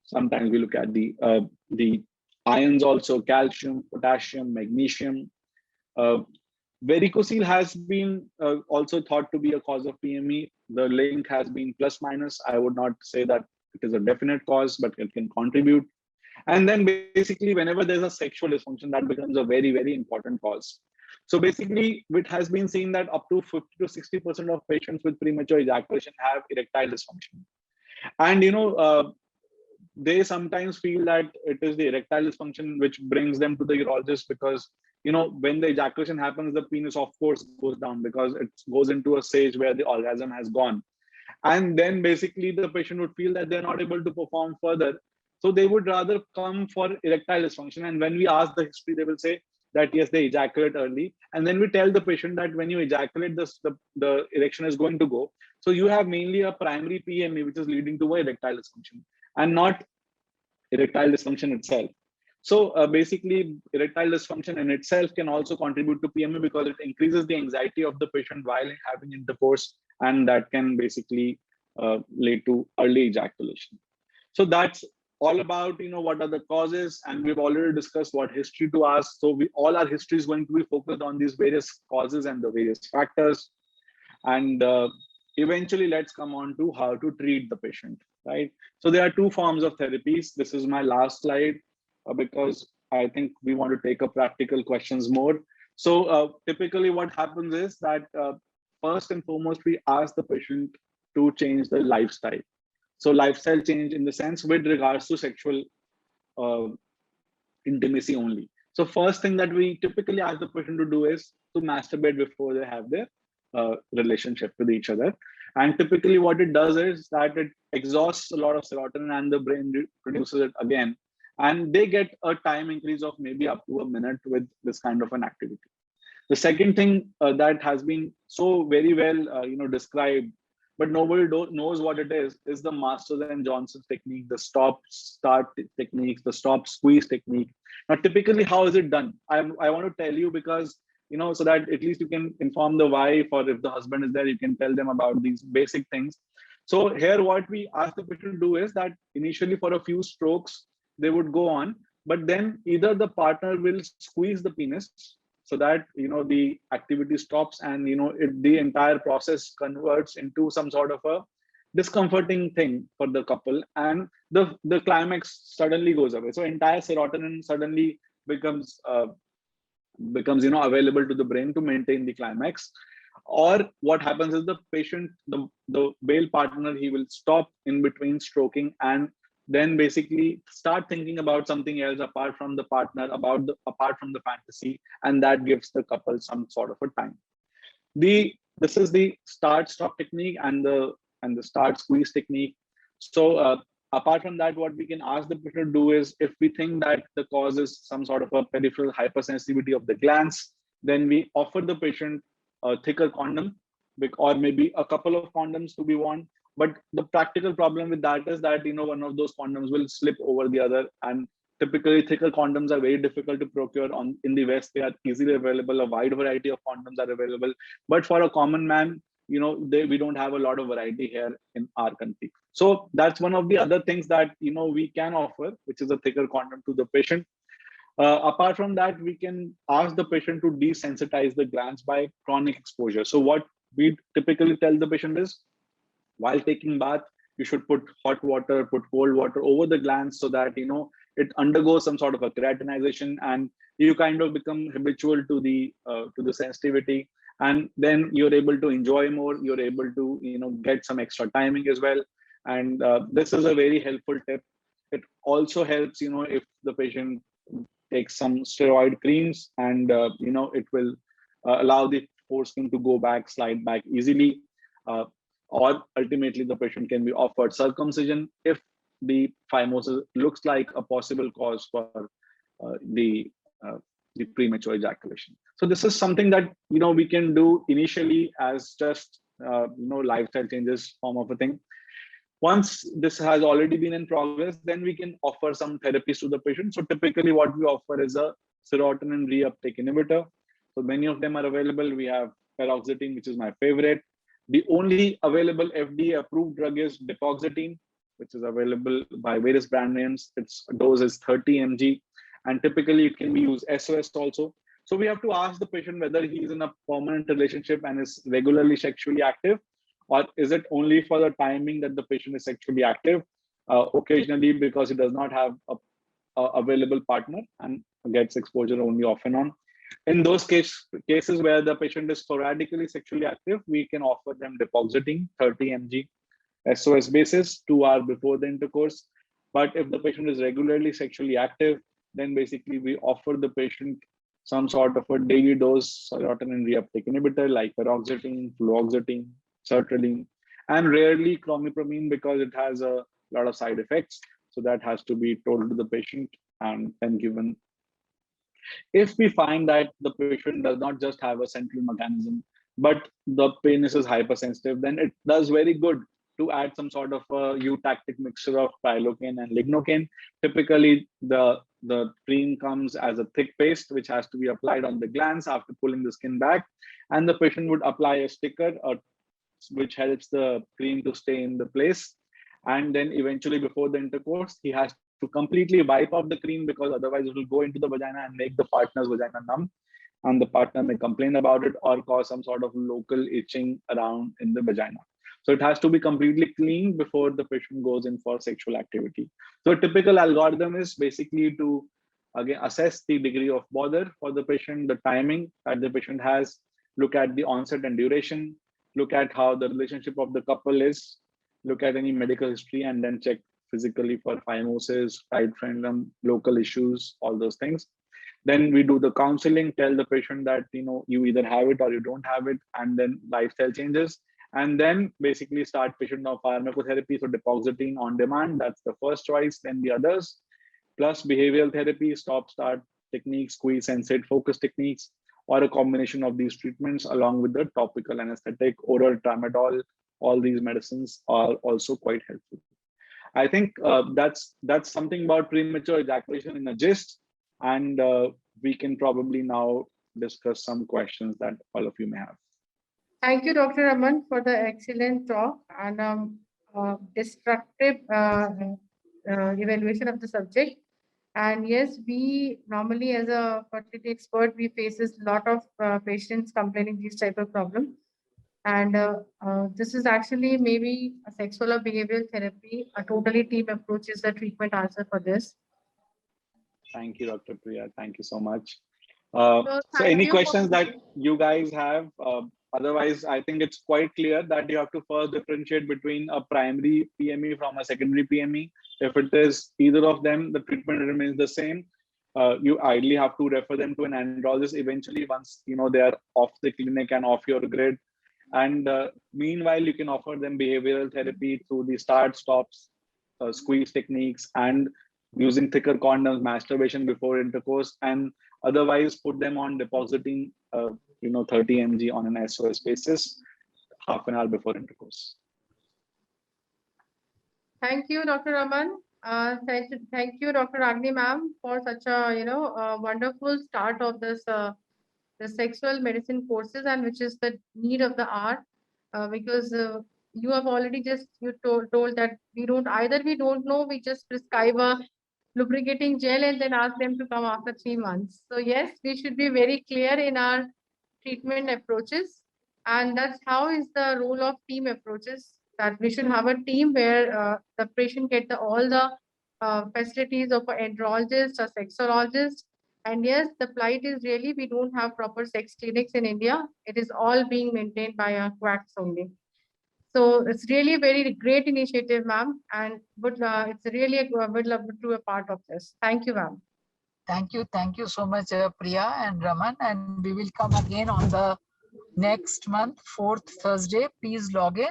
Sometimes we look at the ions also, calcium, potassium, magnesium. Varicocele has been also thought to be a cause of PME. The link has been plus minus. I would not say that it is a definite cause, but it can contribute. And then basically, whenever there's a sexual dysfunction, that becomes a very, very important cause. So basically, it has been seen that up to 50 to 60% of patients with premature ejaculation have erectile dysfunction. And they sometimes feel that it is the erectile dysfunction which brings them to the urologist, because when the ejaculation happens, the penis of course goes down, because it goes into a stage where the orgasm has gone. And then basically the patient would feel that they're not able to perform further. So they would rather come for erectile dysfunction. And when we ask the history, they will say that yes, they ejaculate early. And then we tell the patient that when you ejaculate, the erection is going to go. So you have mainly a primary PME, which is leading to erectile dysfunction, and not erectile dysfunction itself. So basically, erectile dysfunction in itself can also contribute to PME, because it increases the anxiety of the patient while having intercourse, and that can basically lead to early ejaculation. So that's all about what are the causes, and we've already discussed what history to ask. So all our history is going to be focused on these various causes and the various factors, and eventually let's come on to how to treat the patient, right? So there are two forms of therapies. This is my last slide, because I think we want to take up practical questions more. So typically what happens is that first and foremost, we ask the patient to change the lifestyle. So lifestyle change in the sense with regards to sexual intimacy only. So first thing that we typically ask the patient to do is to masturbate before they have their relationship with each other. And typically what it does is that it exhausts a lot of serotonin, and the brain produces it again. And they get a time increase of maybe up to a minute with this kind of an activity. The second thing that has been so very well, described, but nobody knows what it is the Masters and Johnson technique, the stop start techniques, the stop squeeze technique. Now, typically, how is it done? I want to tell you because, so that at least you can inform the wife, or if the husband is there, you can tell them about these basic things. So here, what we ask the patient to do is that initially for a few strokes, they would go on, but then either the partner will squeeze the penis so that, the activity stops, and, the entire process converts into some sort of a discomforting thing for the couple, and the climax suddenly goes away. So entire serotonin suddenly becomes available to the brain to maintain the climax. Or what happens is the patient, the male partner, he will stop in between stroking and then basically start thinking about something else apart from the partner, apart from the fantasy, and that gives the couple some sort of a time. This is the start stop technique and the start squeeze technique. So apart from that, what we can ask the patient to do is, if we think that the cause is some sort of a peripheral hypersensitivity of the glands, then we offer the patient a thicker condom, or maybe a couple of condoms to be worn. But the practical problem with that is that, one of those condoms will slip over the other, and typically thicker condoms are very difficult to procure in the West. They are easily available. A wide variety of condoms are available. But for a common man, we don't have a lot of variety here in our country. So that's one of the other things that, we can offer, which is a thicker condom to the patient. Apart from that, we can ask the patient to desensitize the glands by chronic exposure. So what we typically tell the patient is, while taking bath, you should put hot water, put cold water over the glands so that, it undergoes some sort of a keratinization, and you kind of become habitual to the sensitivity, and then you're able to enjoy more. You're able to, get some extra timing as well. And this is a very helpful tip. It also helps, if the patient takes some steroid creams, and it will allow the foreskin to go back, slide back easily. Or ultimately, the patient can be offered circumcision if the phimosis looks like a possible cause for the premature ejaculation. So this is something that, we can do initially as just lifestyle changes form of a thing. Once this has already been in progress, then we can offer some therapies to the patient. So typically what we offer is a serotonin reuptake inhibitor. So many of them are available. We have paroxetine, which is my favorite. The only available FDA approved drug is depoxetine, which is available by various brand names. Its dose is 30 mg, and typically it can be used SOS also. So we have to ask the patient whether he is in a permanent relationship and is regularly sexually active, or is it only for the timing that the patient is sexually active, occasionally because he does not have a available partner and gets exposure only off and on. In those cases where the patient is sporadically sexually active, we can offer them depoxetine 30 mg SOS basis 2 hours before the intercourse. But if the patient is regularly sexually active, then basically we offer the patient some sort of a daily dose serotonin reuptake inhibitor like paroxetine, fluoxetine, sertraline, and rarely clomipramine because it has a lot of side effects. So that has to be told to the patient and then given. If we find that the patient does not just have a central mechanism, but the penis is hypersensitive, then it does very good to add some sort of a eutactic mixture of prilocaine and lignocaine. Typically, the cream comes as a thick paste, which has to be applied on the glands after pulling the skin back. And the patient would apply a sticker, which helps the cream to stay in the place. And then eventually before the intercourse, he has to completely wipe off the cream because otherwise it will go into the vagina and make the partner's vagina numb. And the partner may complain about it or cause some sort of local itching around in the vagina. So it has to be completely clean before the patient goes in for sexual activity. So a typical algorithm is basically to, again, assess the degree of bother for the patient, the timing that the patient has, look at the onset and duration, look at how the relationship of the couple is, look at any medical history, and then check physically for phimosis, tight frenulum, local issues, all those things. Then we do the counseling, tell the patient that you either have it or you don't have it, and then lifestyle changes. And then basically start patient on pharmacotherapy. So depoxetine on demand, that's the first choice. Then the others, plus behavioral therapy, stop, start techniques, squeeze, and sit, focus techniques. or a combination of these treatments along with the topical anesthetic, oral tramadol. All these medicines are also quite helpful. I think that's something about premature ejaculation in a gist, and we can probably now discuss some questions that all of you may have. Thank you, Dr. Raman, for the excellent talk and destructive evaluation of the subject. And yes, we normally, as a fertility expert, we faces a lot of patients complaining these type of problems. And this is actually maybe a sexual or behavioral therapy. A totally team approach is the treatment answer for this. Thank you, Dr. Priya. Thank you so much. So So thank any you questions for- that you guys have? Otherwise, I think it's quite clear that you have to first differentiate between a primary PME from a secondary PME. If it is either of them, the treatment remains the same. You ideally have to refer them to an andrologist eventually once they are off the clinic and off your grid. And meanwhile, you can offer them behavioral therapy through the start, stops, squeeze techniques, and using thicker condoms, masturbation before intercourse, and otherwise put them on depositing 30 mg on an SOS basis half an hour before intercourse. Thank you, Dr. Raman. Thank you, Dr. Agni ma'am, for such a wonderful start of this the sexual medicine courses, and which is the need of the hour, because you have already told that we don't know, we just prescribe a lubricating gel and then ask them to come after 3 months. So yes, we should be very clear in our treatment approaches, and that's how is the role of team approaches, that we should have a team where the patient get all the facilities of an andrologist or sexologist. And yes, the plight is really we don't have proper sex clinics in India. It is all being maintained by our quacks only. So it's really a very great initiative, ma'am, and it's really would love to be a part of this. Thank you, ma'am. Thank you so much, Priya and Raman, and we will come again on the next month, 4th Thursday. Please log in,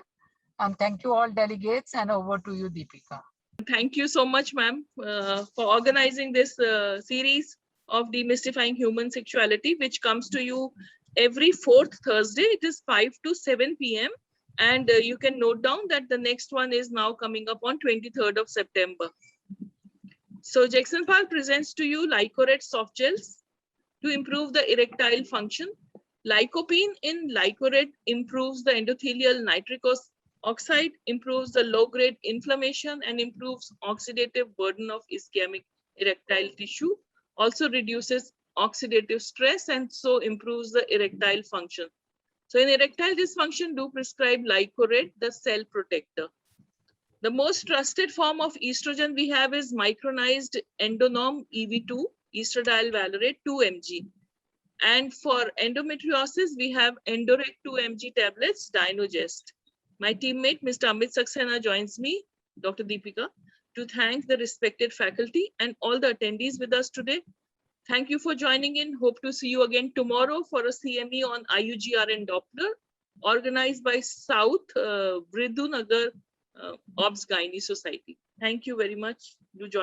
and thank you all delegates, and over to you, Deepika. Thank you so much, ma'am, for organizing this series of Demystifying Human Sexuality, which comes to you every 4th Thursday. It is 5 to 7 p.m. And you can note down that the next one is now coming up on 23rd of September. So Jagsonpal presents to you Lycored soft gels to improve the erectile function. Lycopene in Lycored improves the endothelial nitric oxide, improves the low-grade inflammation, and improves oxidative burden of ischemic erectile tissue. Also reduces oxidative stress and so improves the erectile function. So in erectile dysfunction, do prescribe Lycored, the cell protector. The most trusted form of estrogen we have is micronized Endonorm EV2, estradiol valerate 2 mg. And for endometriosis, we have Endorec 2 mg tablets, Dynogest. My teammate, Mr. Amit Saxena, joins me, Dr. Deepika, to thank the respected faculty and all the attendees with us today. Thank you for joining in. Hope to see you again tomorrow for a CME on IUGR and Doppler, organized by South Vridhunagar OBS Gynae Society. Thank you very much. Do join.